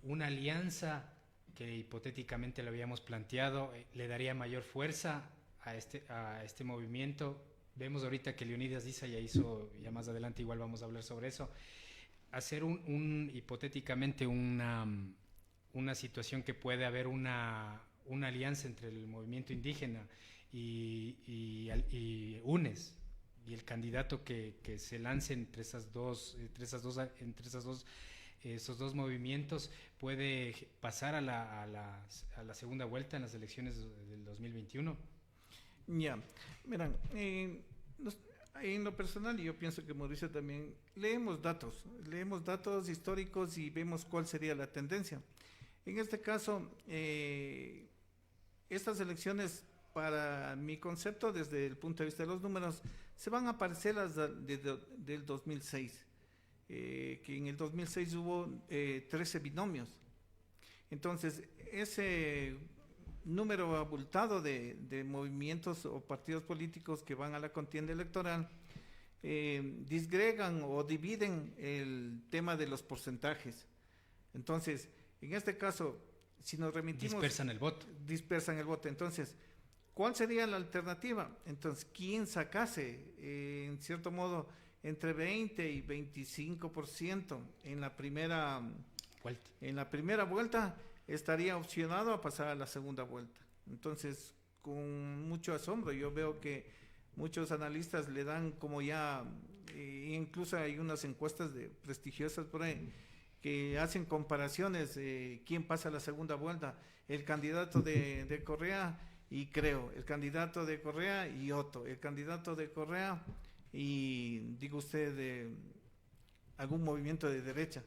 una alianza que hipotéticamente lo habíamos planteado, le daría mayor fuerza a este movimiento. Vemos ahorita que Leonidas Diza ya hizo, ya más adelante igual vamos a hablar sobre eso, hacer hipotéticamente una situación que puede haber una alianza entre el movimiento indígena y UNES, y el candidato que se lance entre esos dos movimientos puede pasar a la segunda vuelta en las elecciones del 2021. Ya, miran, en lo personal, yo pienso que Mauricio también, leemos datos históricos y vemos cuál sería la tendencia. En este caso, el estas elecciones, para mi concepto, desde el punto de vista de los números, se van a parecer a las del 2006, que en el 2006 hubo 13 binomios. Entonces, ese número abultado de movimientos o partidos políticos que van a la contienda electoral disgregan o dividen el tema de los porcentajes. Entonces, en este caso, si nos remitimos... Dispersan el voto. Dispersan el voto. Entonces, ¿cuál sería la alternativa? Entonces, ¿quién sacase, en cierto modo, entre 20 y 25% en la primera Vuelta. en la primera vuelta, estaría opcionado a pasar a la segunda vuelta? Entonces, con mucho asombro, yo veo que muchos analistas le dan como ya, incluso hay unas encuestas prestigiosas por ahí, que hacen comparaciones, quién pasa a la segunda vuelta, el candidato de Correa y Creo, el candidato de Correa y Otto, el candidato de Correa y, digo usted, de algún movimiento de derecha.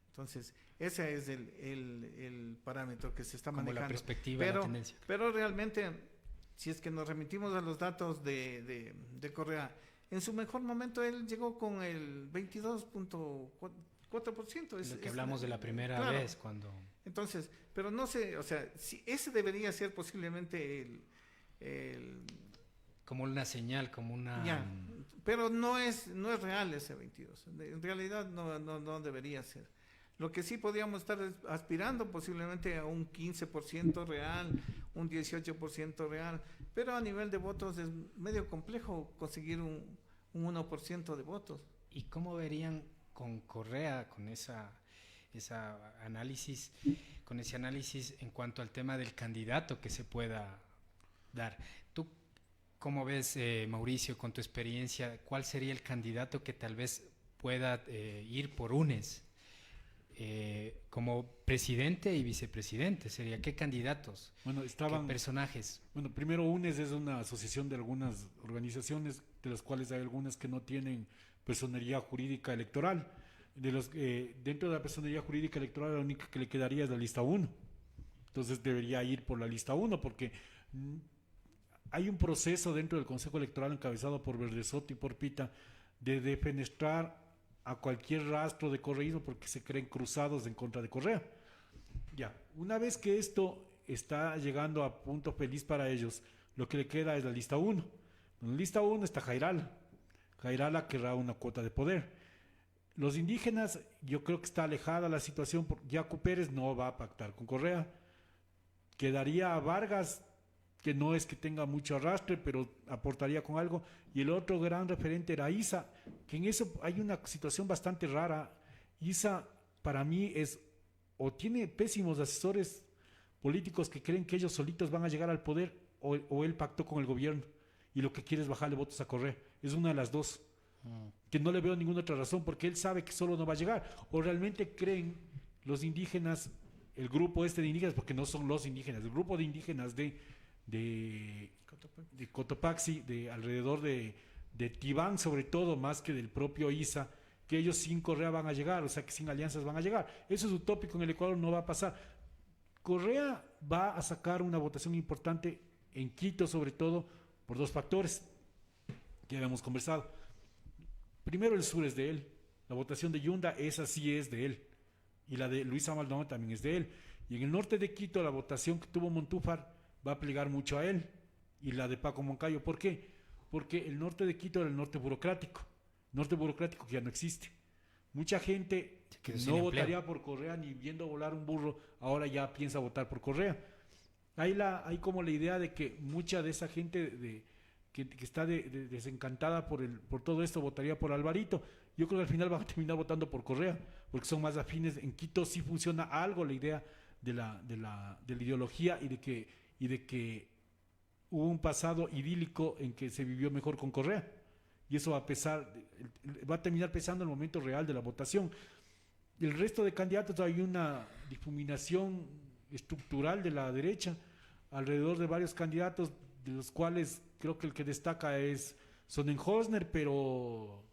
Entonces, ese es el parámetro que se está Como manejando. la perspectiva, la tendencia. Pero realmente, si es que nos remitimos a los datos de Correa, en su mejor momento él llegó con el 22.4%. Lo que hablamos de la primera claro. vez, cuando... Entonces, pero no sé, o sea, si ese debería ser posiblemente el como una señal, como una... ya, pero no es real ese 22. En realidad no debería ser. Lo que sí podríamos estar aspirando posiblemente a un 15% real, un 18% real, pero a nivel de votos es medio complejo conseguir un 1% de votos. ¿Y cómo verían con Correa, con ese análisis en cuanto al tema del candidato que se pueda dar? ¿Tú cómo ves, Mauricio, con tu experiencia, cuál sería el candidato que tal vez pueda ir por UNES? Como presidente y vicepresidente, sería ¿qué candidatos? Bueno, ¿Qué personajes? Bueno, primero UNES es una asociación de algunas organizaciones, de las cuales hay algunas que no tienen personería jurídica electoral. Dentro de la personería jurídica electoral, la única que le quedaría es la lista 1. Entonces debería ir por la lista 1, porque hay un proceso dentro del Consejo Electoral encabezado por Verdesotti y por Pita de defenestrar a cualquier rastro de correísmo porque se creen cruzados en contra de Correa. Ya, una vez que esto está llegando a punto feliz para ellos, lo que le queda es la lista 1. En la lista 1 está Jairala. Jairala querrá una cuota de poder. Los indígenas, yo creo que está alejada la situación, porque Yacu Pérez no va a pactar con Correa. Quedaría a Vargas, que no es que tenga mucho arrastre, pero aportaría con algo, y el otro gran referente era Isa, que en eso hay una situación bastante rara. Isa, para mí, o tiene pésimos asesores políticos que creen que ellos solitos van a llegar al poder, o él pactó con el gobierno, y lo que quiere es bajarle votos a Correa. Es una de las dos, que no le veo ninguna otra razón, porque él sabe que solo no va a llegar, o realmente creen los indígenas, el grupo de indígenas, porque no son los indígenas, el grupo de indígenas de Cotopaxi, de alrededor de Tibán, sobre todo, más que del propio Isa, que ellos sin Correa van a llegar, o sea que sin alianzas van a llegar. Eso es utópico, en el Ecuador no va a pasar. Correa va a sacar una votación importante en Quito, sobre todo por dos factores que habíamos conversado. Primero, el sur es de él, la votación de Yunda, esa sí es de él, y la de Luisa Maldonado también es de él. Y en el norte de Quito, la votación que tuvo Montúfar va a plegar mucho a él, y la de Paco Moncayo. ¿Por qué? Porque el norte de Quito era el norte burocrático que ya no existe. Mucha gente que no votaría por Correa ni viendo volar un burro, ahora ya piensa votar por Correa. Hay como la idea de que mucha de esa gente que está desencantada por todo esto votaría por Alvarito. Yo creo que al final van a terminar votando por Correa, porque son más afines. En Quito sí funciona algo la idea de la ideología y de que hubo un pasado idílico en que se vivió mejor con Correa, y eso va a terminar pesando en el momento real de la votación. El resto de candidatos, hay una difuminación estructural de la derecha alrededor de varios candidatos, de los cuales creo que el que destaca es Sonnenhorstner, pero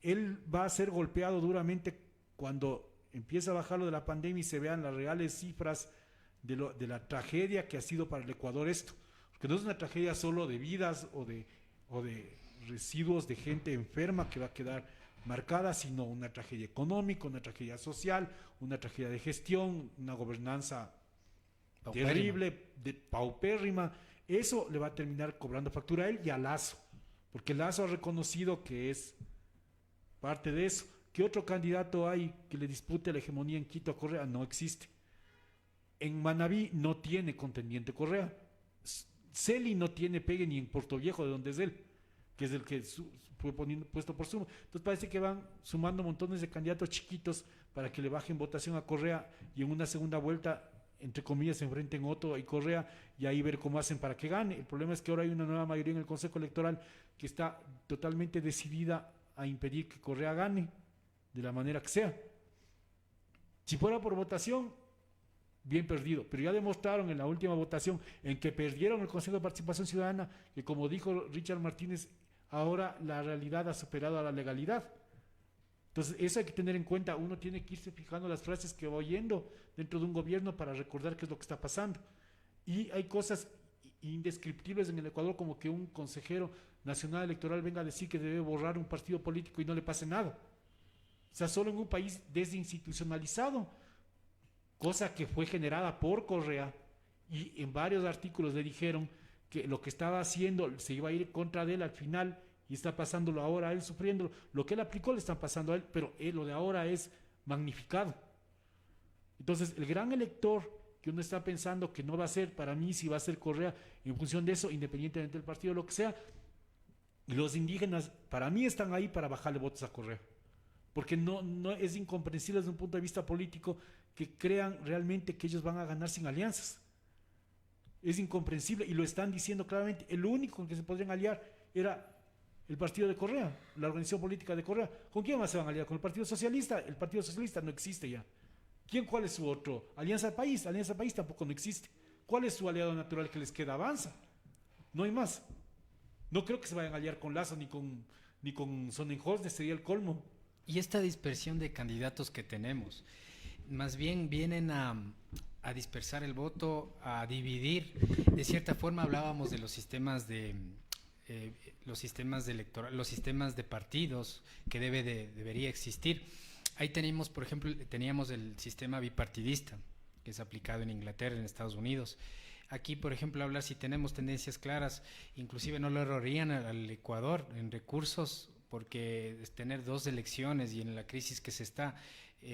él va a ser golpeado duramente cuando empieza a bajar lo de la pandemia y se vean las reales cifras de la tragedia que ha sido para el Ecuador esto. Porque no es una tragedia solo de vidas o de residuos de gente enferma que va a quedar marcada, sino una tragedia económica, una tragedia social, una tragedia de gestión, una gobernanza terrible, paupérrima. Eso le va a terminar cobrando factura a él y a Lazo, porque Lazo ha reconocido que es parte de eso. ¿Qué otro candidato hay que le dispute la hegemonía en Quito a Correa? No existe. En Manabí no tiene contendiente Correa. Celi no tiene pegue ni en Puerto Viejo, de donde es él, que es el que fue puesto por suma. Entonces parece que van sumando montones de candidatos chiquitos para que le bajen votación a Correa y en una segunda vuelta, entre comillas, se enfrenten Otto y Correa y ahí ver cómo hacen para que gane. El problema es que ahora hay una nueva mayoría en el Consejo Electoral que está totalmente decidida a impedir que Correa gane de la manera que sea. Si fuera por votación, bien perdido, pero ya demostraron en la última votación en que perdieron el Consejo de Participación Ciudadana, que como dijo Richard Martínez, ahora la realidad ha superado a la legalidad. Entonces eso hay que tener en cuenta. Uno tiene que irse fijando las frases que va oyendo dentro de un gobierno para recordar qué es lo que está pasando. Y hay cosas indescriptibles en el Ecuador, como que un consejero nacional electoral venga a decir que debe borrar un partido político y no le pase nada. O sea, solo en un país desinstitucionalizado, cosa que fue generada por Correa, y en varios artículos le dijeron que lo que estaba haciendo se iba a ir contra de él al final, y está pasándolo ahora a él sufriendo. Lo que él aplicó le están pasando a él, pero lo de ahora es magnificado. Entonces, el gran elector que uno está pensando que no va a ser, para mí sí va a ser Correa, en función de eso, independientemente del partido, lo que sea, y los indígenas, para mí están ahí para bajarle votos a Correa. Porque no es incomprensible desde un punto de vista político que crean realmente que ellos van a ganar sin alianzas. Es incomprensible y lo están diciendo claramente. El único con que se podrían aliar era el partido de Correa, la organización política de Correa. ¿Con quién más se van a aliar? ¿Con el Partido Socialista? El Partido Socialista no existe ya. ¿Cuál es su otro? Alianza País. Alianza País tampoco no existe. ¿Cuál es su aliado natural que les queda? Avanza. No hay más. No creo que se vayan a aliar con Lazo ni con Sonnenholz, sería el colmo. Y esta dispersión de candidatos que tenemos, más bien vienen a dispersar el voto, a dividir. De cierta forma hablábamos de los sistemas de los sistemas de partidos que debería existir. Ahí tenemos, por ejemplo, teníamos el sistema bipartidista que es aplicado en Inglaterra, en Estados Unidos. Aquí, por ejemplo, hablar si tenemos tendencias claras, inclusive no lo errorían al Ecuador en recursos, porque tener 2 elecciones y en la crisis que se está,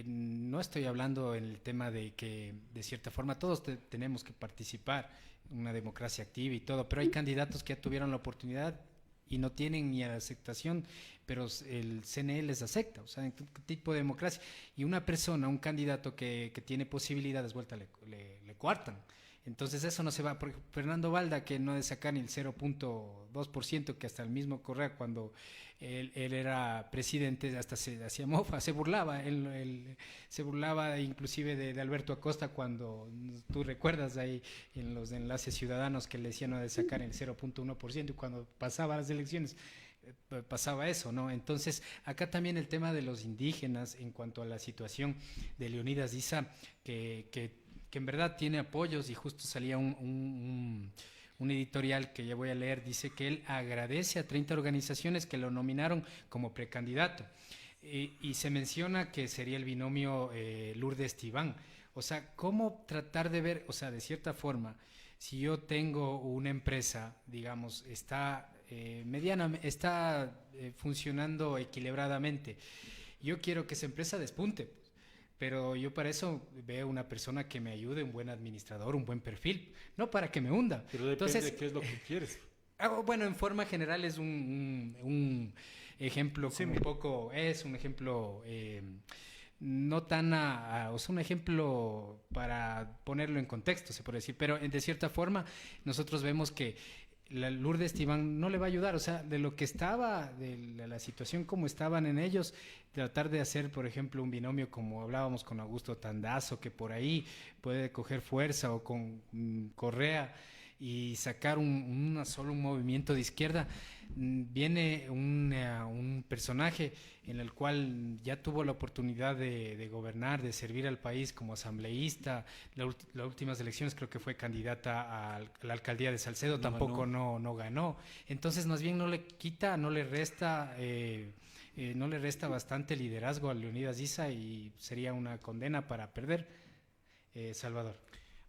no estoy hablando en el tema de que de cierta forma todos tenemos que participar, una democracia activa y todo, pero hay candidatos que ya tuvieron la oportunidad y no tienen ni aceptación, pero el CNE les acepta. O sea, ¿qué tipo de democracia? Y una persona, un candidato que tiene posibilidades, vuelta le coartan. Entonces eso no se va. Porque Fernando Valda, que no de sacar ni el 0.2%, que hasta el mismo Correa, cuando él era presidente, hasta se hacía mofa, se burlaba. Él se burlaba inclusive de Alberto Acosta, cuando tú recuerdas ahí en los enlaces ciudadanos que le decían no de sacar el 0.1%, y cuando pasaba las elecciones pasaba eso, ¿no? Entonces acá también el tema de los indígenas en cuanto a la situación de Leonidas Issa, que en verdad tiene apoyos, y justo salía un editorial que ya voy a leer, dice que él agradece a 30 organizaciones que lo nominaron como precandidato, y se menciona que sería el binomio Lourdes-Tibán. O sea, ¿cómo tratar de ver? O sea, de cierta forma, si yo tengo una empresa, digamos, está funcionando equilibradamente, yo quiero que esa empresa despunte, pero yo para eso veo una persona que me ayude, un buen administrador, un buen perfil, no para que me hunda. Pero depende de qué es lo que quieres. Bueno, en forma general es un ejemplo, sí, un poco, es un ejemplo no tan, o sea, un ejemplo para ponerlo en contexto, se puede decir, pero de cierta forma nosotros vemos que la Lourdes Tibán no le va a ayudar. O sea, de lo que estaba, de la situación como estaban en ellos, tratar de hacer, por ejemplo, un binomio como hablábamos con Augusto Tandazo, que por ahí puede coger fuerza, o con Correa, y sacar solo un movimiento de izquierda. Viene un personaje en el cual ya tuvo la oportunidad de gobernar, de servir al país como asambleísta. Las últimas elecciones creo que fue candidata a la alcaldía de Salcedo, tampoco no ganó. Entonces, más bien no le quita, no le resta bastante liderazgo a Leonidas Issa y sería una condena para perder. Salvador.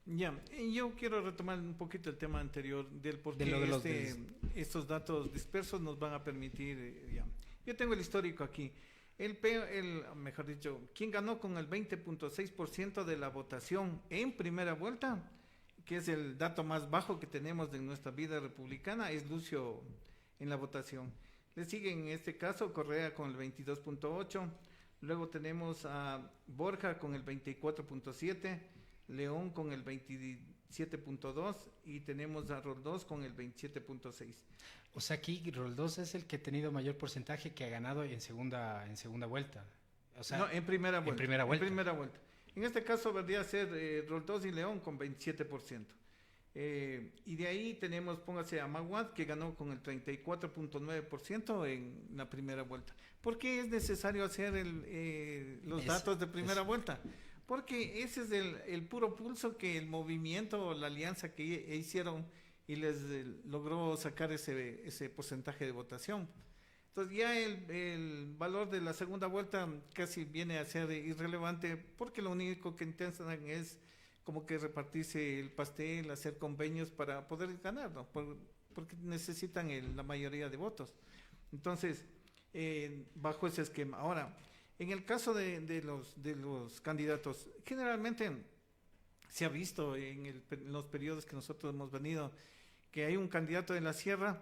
Ya, y yo quiero retomar un poquito el tema anterior del por qué estos datos dispersos nos van a permitir. Ya. Yo tengo el histórico aquí. Mejor dicho, quien ganó con el 20.6% de la votación en primera vuelta, que es el dato más bajo que tenemos de nuestra vida republicana, es Lucio en la votación. Le sigue en este caso Correa con el 22.8%, luego tenemos a Borja con el 24.7%, León con el 27.2% y tenemos a Roldós con el 27.6%. O sea, aquí Roldós es el que ha tenido mayor porcentaje que ha ganado en segunda vuelta. O sea, no, en primera vuelta. En primera vuelta. En este caso vendría a ser Roldós y León con 27%. Y de ahí tenemos, póngase a Maguad, que ganó con el 34.9% en la primera vuelta. ¿Por qué es necesario hacer los datos de primera vuelta? Porque ese es el puro pulso que el movimiento, la alianza que hicieron y les logró sacar ese porcentaje de votación. Entonces ya el valor de la segunda vuelta casi viene a ser irrelevante, porque lo único que intentan es como que repartirse el pastel, hacer convenios para poder ganar, ¿no? Porque necesitan la mayoría de votos. Entonces, bajo ese esquema. Ahora, en el caso de los candidatos, generalmente se ha visto en los periodos que nosotros hemos venido que hay un candidato de la sierra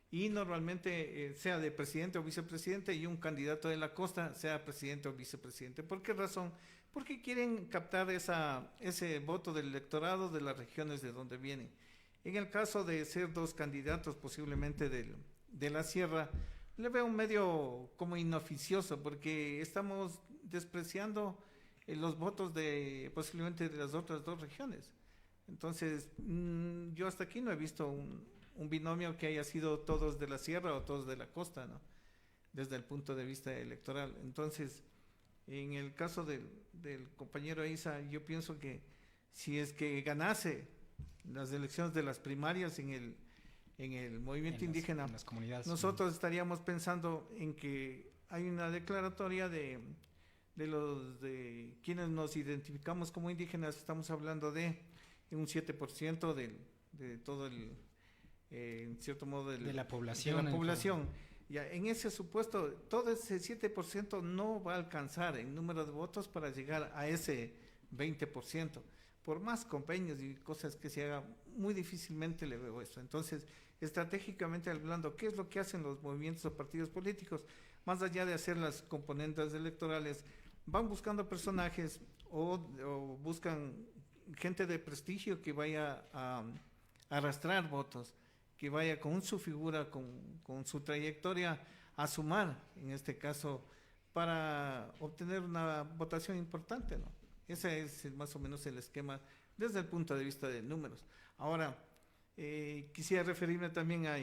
y normalmente sea de presidente o vicepresidente, y un candidato de la costa sea presidente o vicepresidente. ¿Por qué razón? Porque quieren captar ese voto del electorado de las regiones de donde vienen. En el caso de ser dos candidatos posiblemente de la sierra, le veo un medio como inoficioso, porque estamos despreciando los votos posiblemente de las otras dos regiones. Entonces, yo hasta aquí no he visto un binomio que haya sido todos de la sierra o todos de la costa, ¿no? Desde el punto de vista electoral. Entonces, en el caso del compañero Issa, yo pienso que si es que ganase las elecciones de las primarias en el movimiento indígena, en las comunidades, nosotros estaríamos pensando en que hay una declaratoria de quienes nos identificamos como indígenas. Estamos hablando de un 7% de todo en cierto modo de la población. Ya, en ese supuesto, todo ese 7% no va a alcanzar en número de votos para llegar a ese 20%. Por más convenios y cosas que se hagan, muy difícilmente le veo eso. Entonces, estratégicamente hablando, ¿qué es lo que hacen los movimientos o partidos políticos? Más allá de hacer las componentes electorales, van buscando personajes o buscan gente de prestigio que vaya a arrastrar votos, que vaya con su figura, con su trayectoria, a sumar, en este caso, para obtener una votación importante, ¿no? Ese es más o menos el esquema desde el punto de vista de números. Ahora, quisiera referirme también a,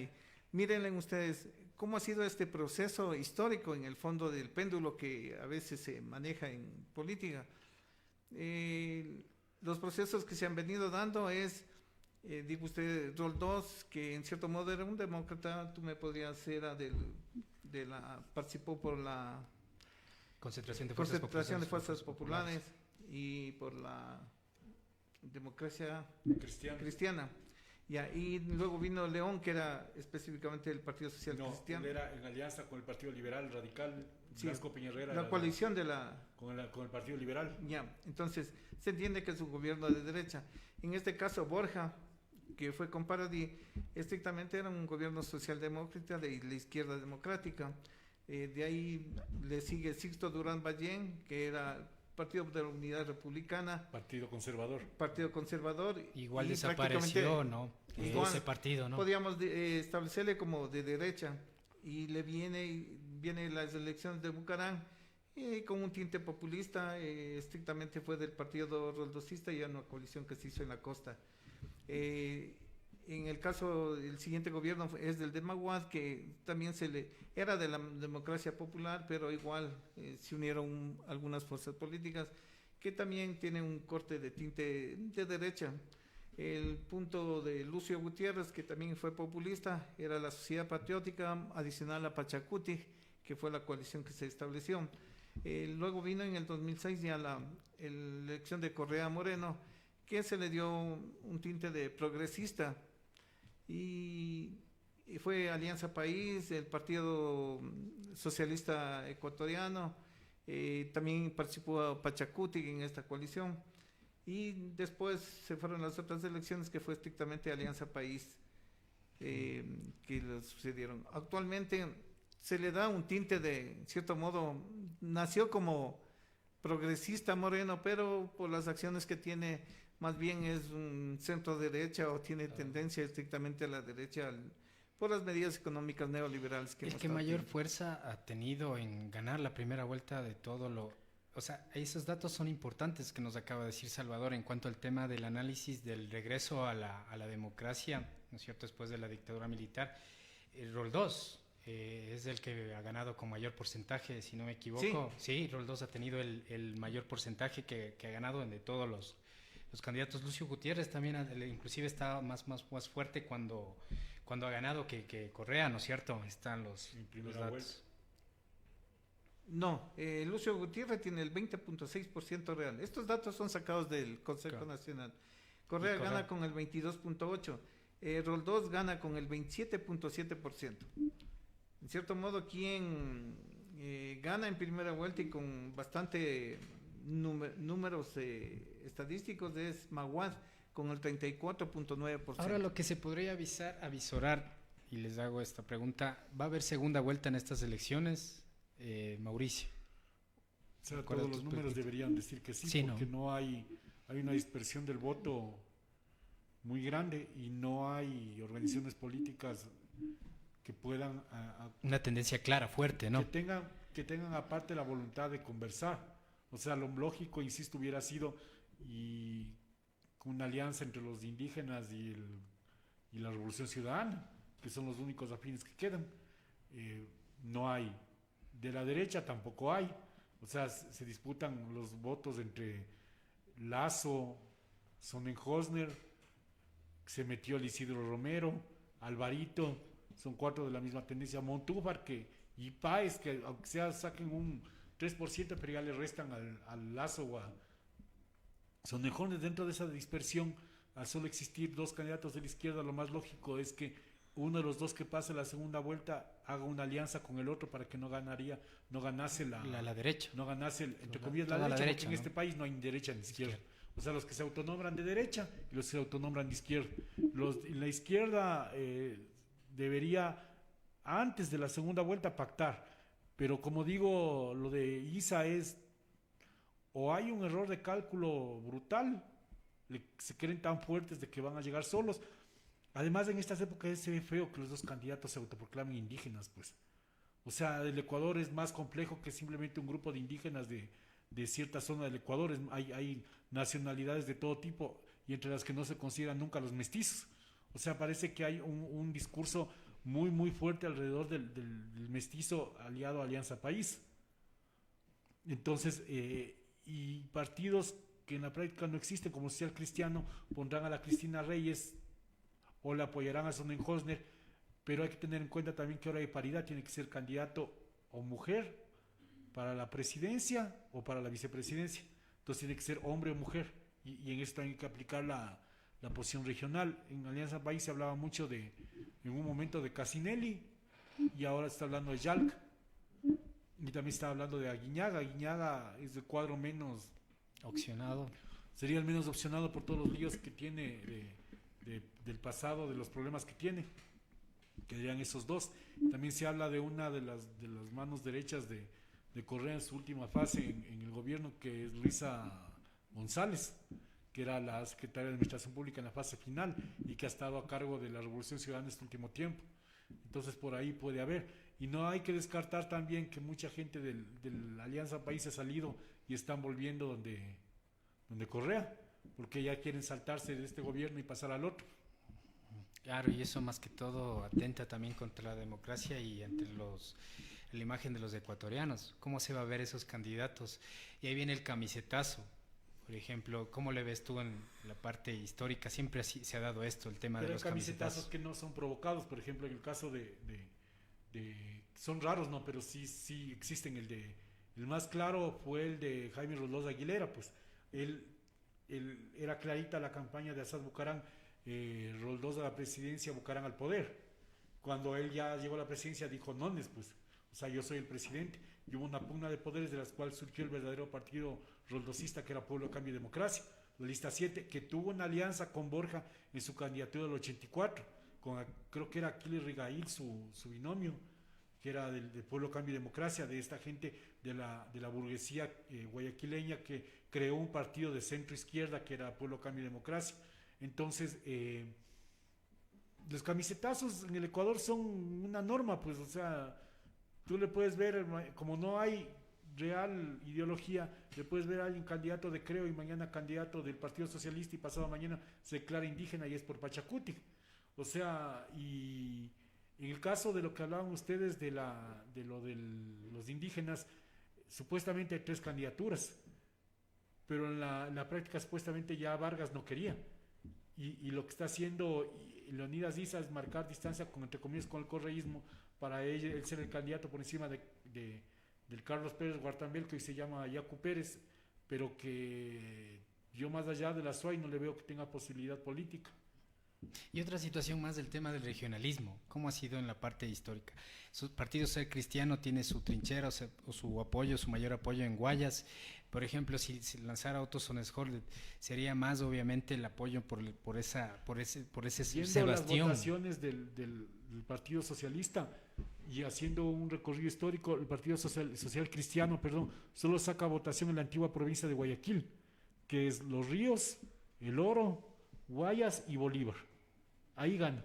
mírenle ustedes, cómo ha sido este proceso histórico en el fondo del péndulo que a veces se maneja en política. Los procesos que se han venido dando es, digo usted, Roldós, que en cierto modo era un demócrata, tú me podrías ser participó por la concentración de fuerzas populares y por la democracia cristiana. Y luego vino León, que era específicamente el Partido Social Cristiano. Él era en alianza con el Partido Liberal Radical, Blasco Peñarrera. La coalición con el Partido Liberal. Ya, entonces se entiende que es un gobierno de derecha. En este caso, Borja, que fue con Paradí, estrictamente era un gobierno socialdemócrata de la izquierda democrática. De ahí le sigue Sixto Durán Ballén, que era Partido de la Unidad Republicana. Partido Conservador. Igual desapareció, ¿no? Ese partido, ¿no? Podríamos establecerle como de derecha. Y le viene las elecciones de Bucarán con un tinte populista. Estrictamente fue del partido roldosista y una coalición que se hizo en la costa. En el caso, el siguiente gobierno es del de Maguad, que también era de la democracia popular, pero igual se unieron algunas fuerzas políticas que también tienen un corte de tinte de derecha. El punto de Lucio Gutiérrez, que también fue populista, era la Sociedad Patriótica adicional a Pachacuti, que fue la coalición que se estableció. Luego vino en el 2006 ya la elección de Correa Moreno, que se le dio un tinte de progresista, y fue Alianza País, el Partido Socialista Ecuatoriano, también participó Pachacuti en esta coalición, y después se fueron las otras elecciones que fue estrictamente Alianza País, que le sucedieron. Actualmente se le da un tinte de, en cierto modo, nació como progresista Moreno, pero por las acciones que tiene, más bien es un centro derecha o tiene tendencia estrictamente a la derecha por las medidas económicas neoliberales que el hemos que estado mayor teniendo. fuerza ha tenido en ganar la primera vuelta de todo lo... O sea, esos datos son importantes que nos acaba de decir Salvador en cuanto al tema del análisis del regreso a la democracia, ¿no es cierto?, después de la dictadura militar. El Roldós es el que ha ganado con mayor porcentaje, si no me equivoco. Sí, Roldós ha tenido el mayor porcentaje que ha ganado de todos los candidatos. Lucio Gutiérrez también inclusive está más fuerte cuando ha ganado que Correa, ¿no es cierto? Están los datos. No, Lucio Gutiérrez tiene el 20.6% real. Estos datos son sacados del Consejo Nacional. Correa gana con el 22.8%. Roldós gana con el 27.7%. En cierto modo, quien gana en primera vuelta y con bastante números estadísticos es Maguad con el 34.9%. Ahora lo que se podría avisorar, y les hago esta pregunta, ¿va a haber segunda vuelta en estas elecciones, Mauricio? O sea, todos los números deberían decir que sí, porque no hay una dispersión del voto muy grande y no hay organizaciones políticas que puedan... una tendencia clara, fuerte, ¿no? Que tengan aparte la voluntad de conversar. O sea, lo lógico, insisto, hubiera sido y una alianza entre los indígenas y la Revolución Ciudadana, que son los únicos afines que quedan. No hay. De la derecha tampoco hay. O sea, se disputan los votos entre Lazo, Sonnenhosner, se metió el Isidro Romero, Alvarito, son 4 de la misma tendencia, Montúfar y Páez, que aunque sea saquen un 3%, pero ya le restan al Lazo o a Sonnenhosner. Dentro de esa dispersión, al solo existir 2 candidatos de la izquierda, lo más lógico es que uno de los 2 que pase la segunda vuelta haga una alianza con el otro para que no ganase la derecha. No ganase, entre comillas, la derecha, porque en este país no hay ni derecha ni izquierda. O sea, los que se autonombran de derecha y los que se autonombran de izquierda. La izquierda debería, antes de la segunda vuelta, pactar. Pero como digo, lo de ISA es, o hay un error de cálculo brutal, se creen tan fuertes de que van a llegar solos. Además, en estas épocas se ve feo que los 2 candidatos se autoproclamen indígenas, pues. O sea, el Ecuador es más complejo que simplemente un grupo de indígenas de cierta zona del Ecuador. Hay nacionalidades de todo tipo y entre las que no se consideran nunca los mestizos. O sea, parece que hay un discurso muy, muy fuerte alrededor del mestizo aliado a Alianza País. Entonces, y partidos que en la práctica no existen, como Social Cristiano, pondrán a la Cristina Reyes o le apoyarán a Sonnenhosner, pero hay que tener en cuenta también que ahora hay paridad, tiene que ser candidato o mujer para la presidencia o para la vicepresidencia. Entonces tiene que ser hombre o mujer, y en esto hay que aplicar la posición regional. En Alianza País se hablaba mucho en un momento de Casinelli, y ahora se está hablando de Yalc, y también se está hablando de Aguiñaga. Aguiñaga es el cuadro menos opcionado. Sería el menos opcionado por todos los líos que tiene del pasado, de los problemas que tiene. Quedarían esos 2. También se habla de una de las manos derechas de Correa en su última fase en el gobierno, que es Luisa González, que era la secretaria de Administración Pública en la fase final y que ha estado a cargo de la Revolución Ciudadana este último tiempo. Entonces por ahí puede haber. Y no hay que descartar también que mucha gente de la Alianza País ha salido y están volviendo donde Correa, porque ya quieren saltarse de este gobierno y pasar al otro. Claro, y eso más que todo atenta también contra la democracia y entre la imagen de los ecuatorianos. ¿Cómo se va a ver esos candidatos? Y ahí viene el camisetazo. Por ejemplo, ¿cómo le ves tú en la parte histórica? Siempre así se ha dado esto, el tema Pero de hay los camisetazos camisetazos. que no son provocados, por ejemplo, en el caso son raros, ¿no? Pero sí existen. El más claro fue el de Jaime Roldos Aguilera, pues él, él era clarita la campaña de Assad Bucarán, Roldos a la presidencia, Bucarán al poder. Cuando él ya llegó a la presidencia dijo, no, pues, o sea, yo soy el presidente. Y hubo una pugna de poderes de las cuales surgió el verdadero partido roldosista, que era Pueblo Cambio y Democracia, la lista 7, que tuvo una alianza con Borja en su candidatura del 84, creo que era Aquiles Rigail, su binomio, que era del Pueblo Cambio y Democracia, de esta gente de la burguesía guayaquileña que creó un partido de centro izquierda que era Pueblo Cambio y Democracia. Entonces, los camisetazos en el Ecuador son una norma, pues, o sea, tú le puedes ver, como no hay real ideología, le puedes ver a alguien candidato de Creo y mañana candidato del Partido Socialista y pasado mañana se declara indígena y es por Pachacuti. O sea, y en el caso de lo que hablaban ustedes de los indígenas, supuestamente hay 3 candidaturas, pero en la práctica supuestamente ya Vargas no quería. Y lo que está haciendo Leonidas Issa es marcar distancia con, entre comillas, con el correísmo para él ser el candidato por encima del Carlos Pérez Guartambiel, que hoy se llama Yacu Pérez, pero que yo más allá de la SUAY no le veo que tenga posibilidad política. Y otra situación más del tema del regionalismo, ¿cómo ha sido en la parte histórica? Su partido Ser Cristiano tiene su trinchera o su apoyo, su mayor apoyo en Guayas. Por ejemplo, si lanzara Otto Sonnenscholz, sería más obviamente el apoyo por ese Viendo Sebastián. las votaciones del Partido Socialista y haciendo un recorrido histórico, el Partido Social Cristiano, perdón, solo saca votación en la antigua provincia de Guayaquil, que es Los Ríos, El Oro, Guayas y Bolívar. Ahí gana.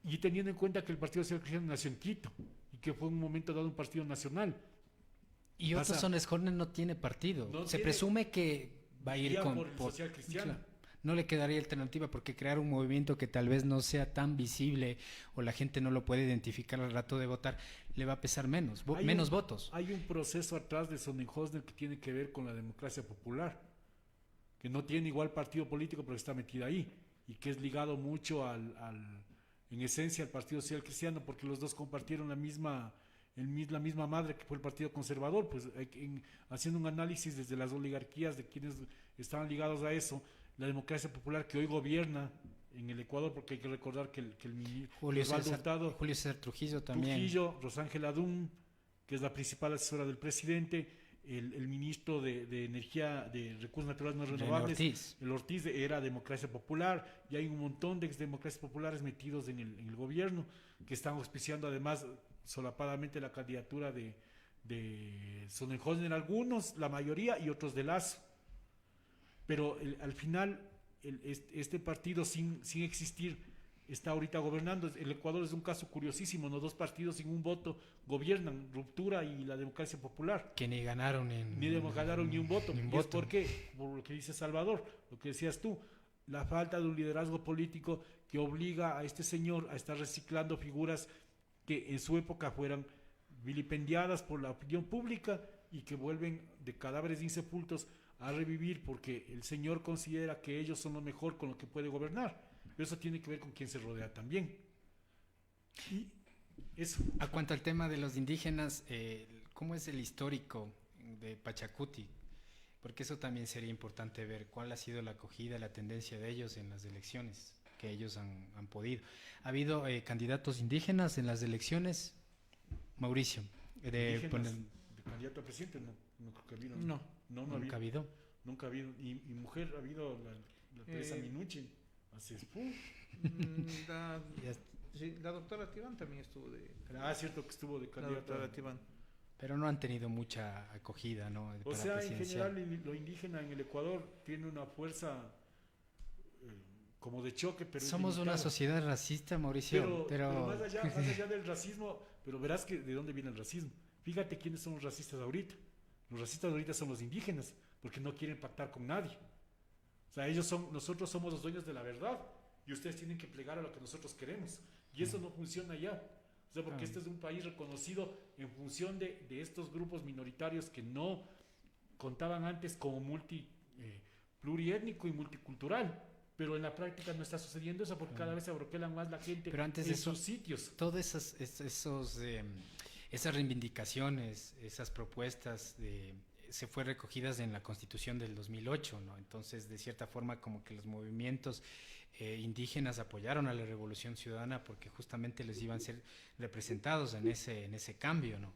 Y teniendo en cuenta que el Partido Social Cristiano nació en Quito y que fue en un momento dado un partido nacional. Y Otto Sonnenscholz no tiene partido. Se presume que va a ir por el Social Cristiano. Claro, no le quedaría alternativa porque crear un movimiento que tal vez no sea tan visible o la gente no lo puede identificar al rato de votar, le va a pesar menos votos. Hay un proceso atrás de Sonnenscholz que tiene que ver con la democracia popular, que no tiene igual partido político pero está metida ahí y que es ligado mucho en esencia al Partido Social Cristiano, porque los dos compartieron la misma madre, que fue el Partido Conservador. Pues haciendo un análisis desde las oligarquías de quienes estaban ligados a eso, la democracia popular que hoy gobierna en el Ecuador, porque hay que recordar que el Julio César Trujillo también. Trujillo, Rosángela Dum, que es la principal asesora del presidente, el ministro de Energía, de Recursos Naturales No Renovables, el Ortiz, era democracia popular, y hay un montón de democracias populares metidos en el gobierno, que están auspiciando además solapadamente la candidatura de Sonnenscholz en algunos, la mayoría, y otros de Lazo. Pero al final, este partido sin existir está ahorita gobernando. El Ecuador es un caso curiosísimo, ¿no? 2 partidos sin un voto gobiernan, Ruptura y la Democracia Popular. Que ni ganaron ni un voto. Y es porque, por lo que dice Salvador, lo que decías tú, la falta de un liderazgo político que obliga a este señor a estar reciclando figuras que en su época fueran vilipendiadas por la opinión pública y que vuelven de cadáveres insepultos a revivir porque el señor considera que ellos son lo mejor con lo que puede gobernar. Pero eso tiene que ver con quién se rodea también. Y eso. A cuanto al tema de los indígenas, ¿cómo es el histórico de Pachacuti? Porque eso también sería importante ver cuál ha sido la acogida, la tendencia de ellos en las elecciones que ellos han podido. ¿Ha habido candidatos indígenas en las elecciones? Mauricio. De candidato a presidente, no creo que ha habido. No nunca ha habido. Nunca ha habido. Y mujer ha habido la Teresa Minuchin. Así es. La doctora Tibán también estuvo cierto que estuvo de candidata. Pero no han tenido mucha acogida, ¿no? O sea, en general lo indígena en el Ecuador tiene una fuerza como de choque, pero somos una sociedad racista, Mauricio. Pero más allá del racismo, pero verás que de dónde viene el racismo. Fíjate quiénes son los racistas ahorita. Los racistas ahorita son los indígenas, porque no quieren pactar con nadie. O sea, nosotros somos los dueños de la verdad y ustedes tienen que plegar a lo que nosotros queremos. Y eso no funciona ya. O sea, porque este es un país reconocido en función de estos grupos minoritarios que no contaban antes como pluriétnico y multicultural. Pero en la práctica no está sucediendo eso porque cada vez se abroquelan más la gente en sus sitios. Todas esas reivindicaciones, esas propuestas se fue recogidas en la Constitución del 2008, ¿no? Entonces, de cierta forma, como que los movimientos indígenas apoyaron a la Revolución Ciudadana porque justamente les iban a ser representados en ese cambio, ¿no?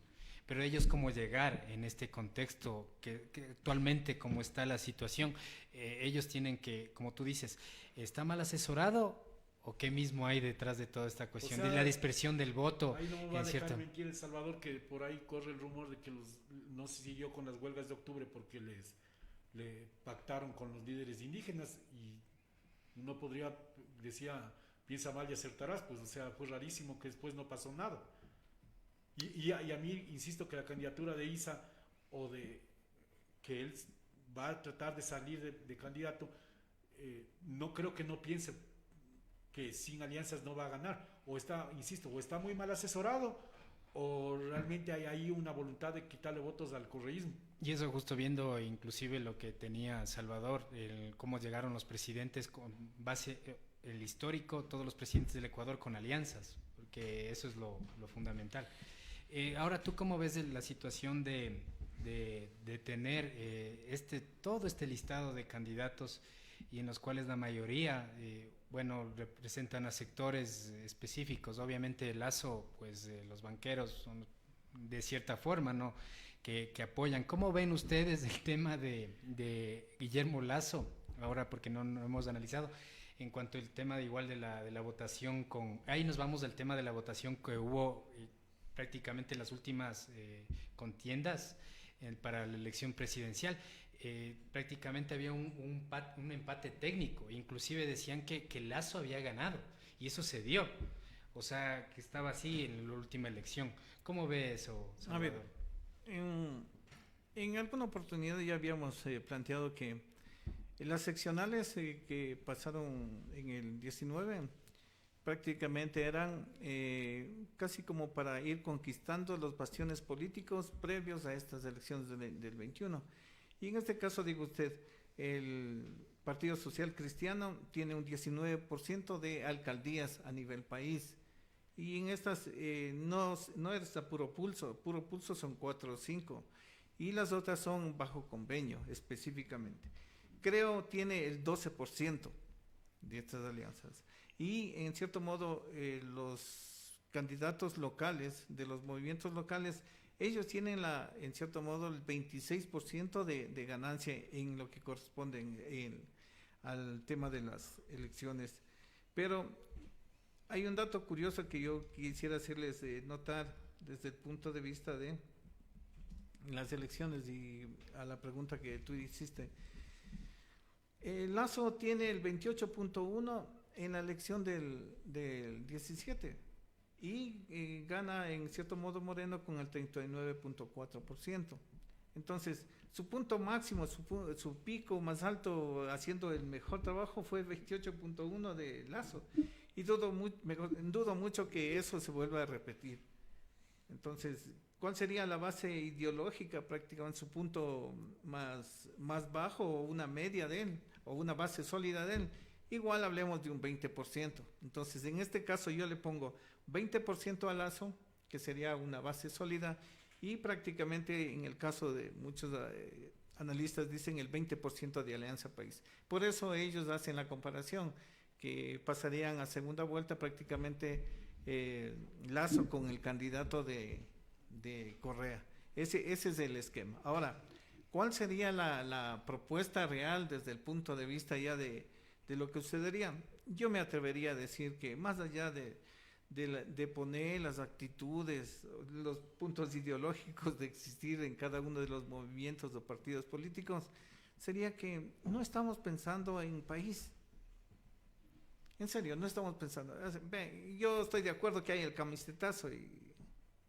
Pero ellos, ¿cómo llegar en este contexto que actualmente, como está la situación? Ellos tienen que, como tú dices, ¿está mal asesorado o qué mismo hay detrás de toda esta cuestión de la dispersión del voto? Ahí no me va a dejar mentir El Salvador, que por ahí corre el rumor de que no se siguió con las huelgas de octubre porque le pactaron con los líderes indígenas y uno podría, decía, piensa mal y acertarás, pues o sea, fue rarísimo que después no pasó nada. Y a mí, insisto, que la candidatura de Isa o de que él va a tratar de salir de candidato, no creo que no piense que sin alianzas no va a ganar. O está, insisto, o está muy mal asesorado o realmente hay ahí una voluntad de quitarle votos al correísmo. Y eso justo viendo inclusive lo que tenía Salvador, cómo llegaron los presidentes con base, el histórico, todos los presidentes del Ecuador con alianzas, porque eso es lo fundamental. Ahora, ¿tú cómo ves la situación de tener todo este listado de candidatos y en los cuales la mayoría, representan a sectores específicos? Obviamente Lasso, pues los banqueros son de cierta forma, ¿no?, que apoyan. ¿Cómo ven ustedes el tema de Guillermo Lasso? Ahora, porque no hemos analizado en cuanto al tema de la votación ahí nos vamos al tema de la votación que hubo prácticamente las últimas contiendas para la elección presidencial. Prácticamente había un empate técnico, inclusive decían que Lasso había ganado y eso se dio, o sea que estaba así en la última elección. ¿Cómo ve eso, Salvador? A ver, en alguna oportunidad ya habíamos planteado que las seccionales que pasaron en el 19 prácticamente eran casi como para ir conquistando los bastiones políticos previos a estas elecciones del 21. Y en este caso, digo usted, el Partido Social Cristiano tiene un 19% de alcaldías a nivel país. Y en estas no es a puro pulso son 4 o 5. Y las otras son bajo convenio específicamente. Creo tiene el 12% de estas alianzas. Y en cierto modo los candidatos locales, de los movimientos locales, ellos tienen en cierto modo el 26% de ganancia en lo que corresponde al tema de las elecciones. Pero hay un dato curioso que yo quisiera hacerles notar desde el punto de vista de las elecciones y a la pregunta que tú hiciste. Lasso tiene el 28.1 en la elección del 17 y gana en cierto modo Moreno con el 39.4%. Entonces, su punto máximo, su pico más alto haciendo el mejor trabajo fue el 28.1 de Lasso. Y dudo mucho que eso se vuelva a repetir. Entonces, ¿cuál sería la base ideológica prácticamente, su punto más bajo o una media de él, o una base sólida de él? Igual hablemos de un 20%. Entonces, en este caso yo le pongo 20% a Lasso, que sería una base sólida, y prácticamente en el caso de muchos analistas dicen el 20% de Alianza País. Por eso ellos hacen la comparación, que pasarían a segunda vuelta prácticamente Lasso con el candidato de Correa. Ese es el esquema. Ahora, ¿cuál sería la propuesta real desde el punto de vista ya de lo que sucedería? Yo me atrevería a decir que más allá de poner las actitudes, los puntos ideológicos de existir en cada uno de los movimientos o partidos políticos, sería que no estamos pensando en país. En serio, no estamos pensando. Yo estoy de acuerdo que hay el camisetazo y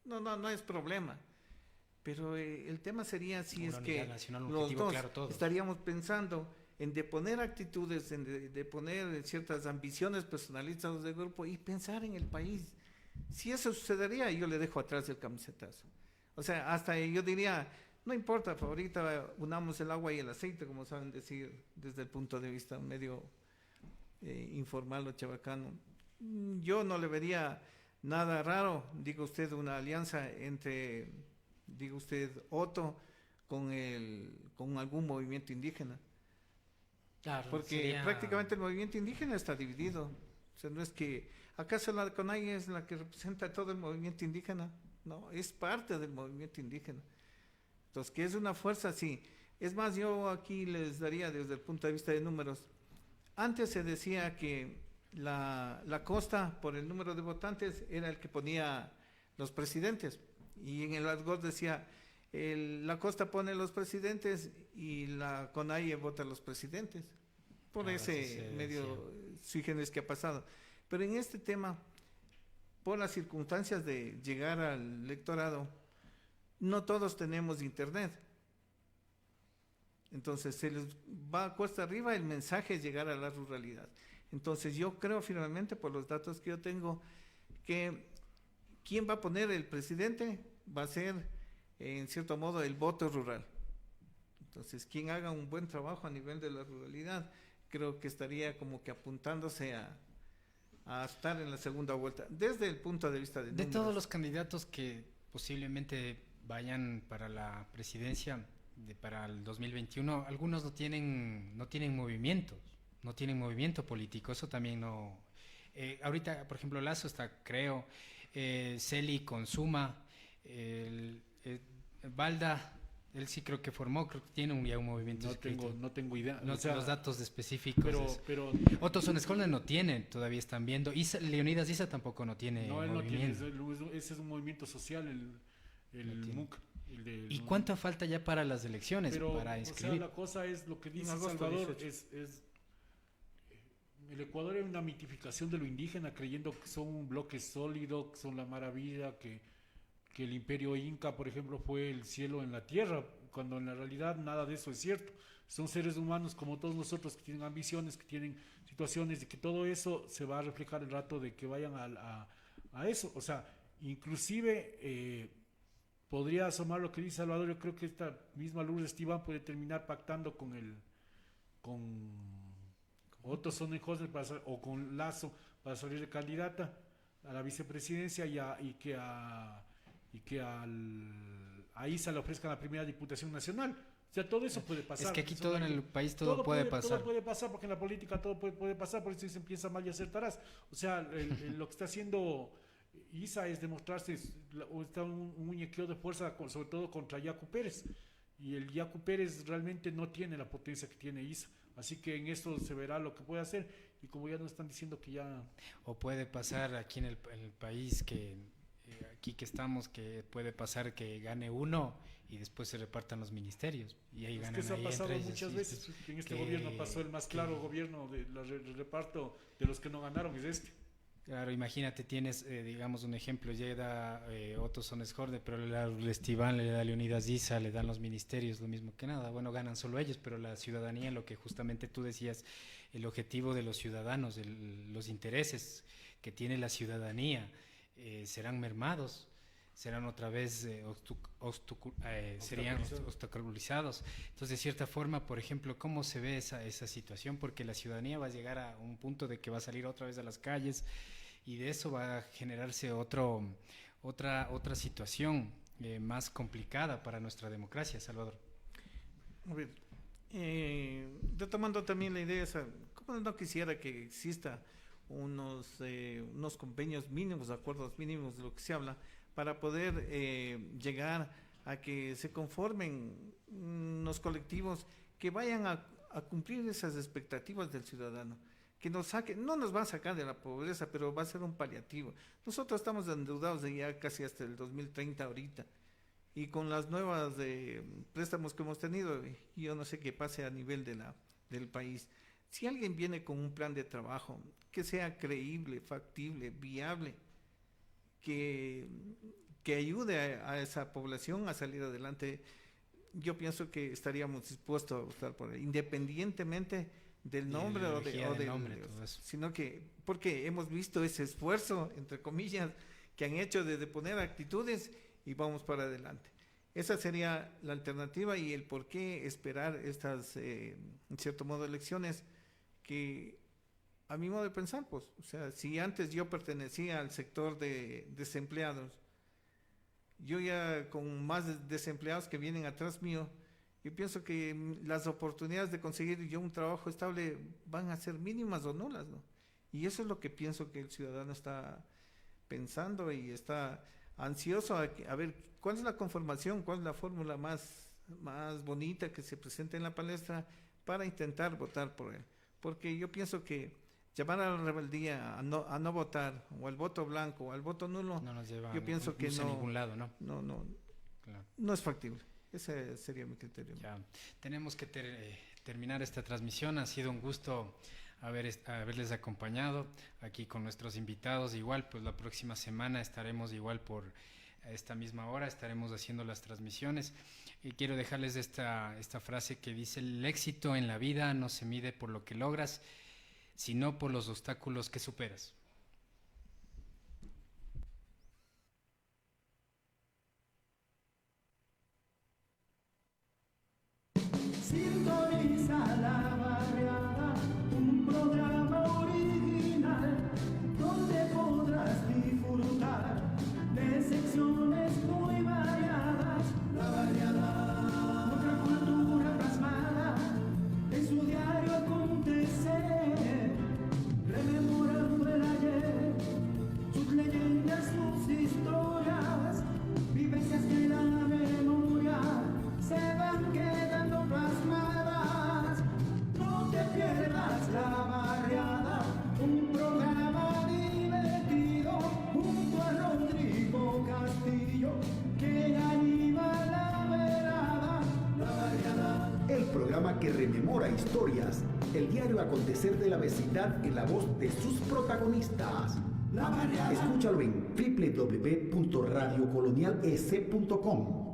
no es problema. Pero el tema sería si es que los dos estaríamos pensando en deponer actitudes, en deponer ciertas ambiciones personalistas del grupo y pensar en el país. Si eso sucedería, yo le dejo atrás el camisetazo. O sea, hasta yo diría, no importa, ahorita unamos el agua y el aceite, como saben decir desde el punto de vista medio informal o chabacano. Yo no le vería nada raro, diga usted, una alianza entre, diga usted, Otto con algún movimiento indígena. Claro, Porque prácticamente el movimiento indígena está dividido. O sea, no es que, ¿acaso la CONAIE es la que representa todo el movimiento indígena? No, es parte del movimiento indígena. Entonces, que es una fuerza, sí. Es más, yo aquí les daría desde el punto de vista de números. Antes se decía que la costa, por el número de votantes, era el que ponía los presidentes. Y en el ADGOR decía, la costa pone los presidentes y la CONAIE vota los presidentes. Por ese medio sui generis que ha pasado. Pero en este tema, por las circunstancias de llegar al electorado, no todos tenemos internet. Entonces se les va a cuesta arriba el mensaje es llegar a la ruralidad. Entonces yo creo firmemente, por los datos que yo tengo, que quien va a poner el presidente va a ser, en cierto modo, el voto rural. Entonces quien haga un buen trabajo a nivel de la ruralidad, creo que estaría como que apuntándose a estar en la segunda vuelta, desde el punto de vista de números. todos los candidatos que posiblemente vayan para la presidencia para el 2021, algunos no tienen movimiento político, eso también no. Ahorita, por ejemplo, Lazo está, creo, Celi con Suma, Balda, él sí creo que formó, creo que tiene ya un movimiento escrito. No tengo idea. No o sea, los datos específicos. pero Otto Sonnescolder no tiene, todavía están viendo. Leonidas Issa tampoco no tiene no, él no tiene, movimiento. ese es un movimiento social, el MUC. ¿Y cuánto falta ya para las elecciones, para inscribir? O sea, la cosa es lo que dice Salvador, el Ecuador es una mitificación de lo indígena, creyendo que son un bloque sólido, que son la maravilla, que el imperio inca, por ejemplo, fue el cielo en la tierra, cuando en la realidad nada de eso es cierto. Son seres humanos como todos nosotros, que tienen ambiciones, que tienen situaciones, y que todo eso se va a reflejar el rato de que vayan a eso. O sea, inclusive podría asomar lo que dice Salvador. Yo creo que esta misma Lourdes Esteban puede terminar pactando con Otto Sonnescolder o con Lazo para salir de candidata a la vicepresidencia y que a Issa le ofrezcan la primera diputación nacional. O sea, todo eso puede pasar. Es que aquí todo en el país todo puede pasar. Todo puede pasar, porque en la política todo puede pasar, por eso se empieza mal y acertarás. O sea, lo que está haciendo Issa es demostrarse, está un muñequeo de fuerza, sobre todo contra Yacu Pérez. Y el Yacu Pérez realmente no tiene la potencia que tiene Issa. Así que en esto se verá lo que puede hacer. Y como ya nos están diciendo que ya... O puede pasar aquí en el país que... aquí que estamos, que puede pasar que gane uno y después se repartan los ministerios y ahí ganan. Que eso ahí ha pasado entre ellos, muchas sí, veces. En este gobierno pasó el más claro gobierno del reparto de los que no ganaron, es este. Claro, imagínate, tienes, digamos, un ejemplo, llega Otto Sonnescolder, pero le da Esteban, le da Leonidas Issa, le dan los ministerios, lo mismo que nada. Bueno, ganan solo ellos, pero la ciudadanía, lo que justamente tú decías, el objetivo de los ciudadanos, los intereses que tiene la ciudadanía, serán mermados, serán otra vez serían obstaculizados. Entonces, de cierta forma, por ejemplo, ¿cómo se ve esa situación? Porque la ciudadanía va a llegar a un punto de que va a salir otra vez a las calles y de eso va a generarse otra situación más complicada para nuestra democracia, Salvador. A ver, retomando también la idea esa, ¿cómo no quisiera que exista unos convenios mínimos, acuerdos mínimos de lo que se habla, para poder llegar a que se conformen unos colectivos que vayan a cumplir esas expectativas del ciudadano, que nos saquen, no nos va a sacar de la pobreza, pero va a ser un paliativo. Nosotros estamos endeudados de ya casi hasta el 2030 ahorita, y con las nuevas préstamos que hemos tenido, yo no sé qué pase a nivel del país. Si alguien viene con un plan de trabajo que sea creíble, factible, viable, que ayude a esa población a salir adelante, yo pienso que estaríamos dispuestos a votar por él, independientemente del nombre la o ideología del del nombre, todo eso. sino que porque hemos visto ese esfuerzo, entre comillas, que han hecho de poner actitudes y vamos para adelante. Esa sería la alternativa y el por qué esperar estas, en cierto modo, elecciones que, a mi modo de pensar, pues, o sea, si antes yo pertenecía al sector de desempleados, yo ya con más desempleados que vienen atrás mío, yo pienso que las oportunidades de conseguir yo un trabajo estable van a ser mínimas o nulas, ¿no? Y eso es lo que pienso que el ciudadano está pensando y está ansioso a ver cuál es la conformación, cuál es la fórmula más bonita que se presente en la palestra para intentar votar por él. Porque yo pienso que llamar a la rebeldía, a no votar, o al voto blanco, o al voto nulo, No nos lleva yo pienso que a ningún lado, ¿no? Claro. No es factible. Ese sería mi criterio. Ya, tenemos que terminar esta transmisión. Ha sido un gusto haberles acompañado aquí con nuestros invitados. Igual, pues la próxima semana estaremos igual por esta misma hora, estaremos haciendo las transmisiones. Y quiero dejarles esta frase que dice: el éxito en la vida no se mide por lo que logras, sino por los obstáculos que superas. Sintoniza la barriada, un programa original donde podrás disfrutar de secciones muy variadas. La barriada, otra cultura plasmada en su diario acontecer, rememorando el ayer, sus leyendas, sus historias, vivencias que en la memoria se van quedando plasmadas. No te pierdas la barriada, un programa divertido junto a Rodrigo Castillo que anima la velada. La barriada, El programa que rememora historias, el diario acontecer de la vecindad en la voz de sus protagonistas. la barriada. Escúchalo en www.radiocolonialesc.com.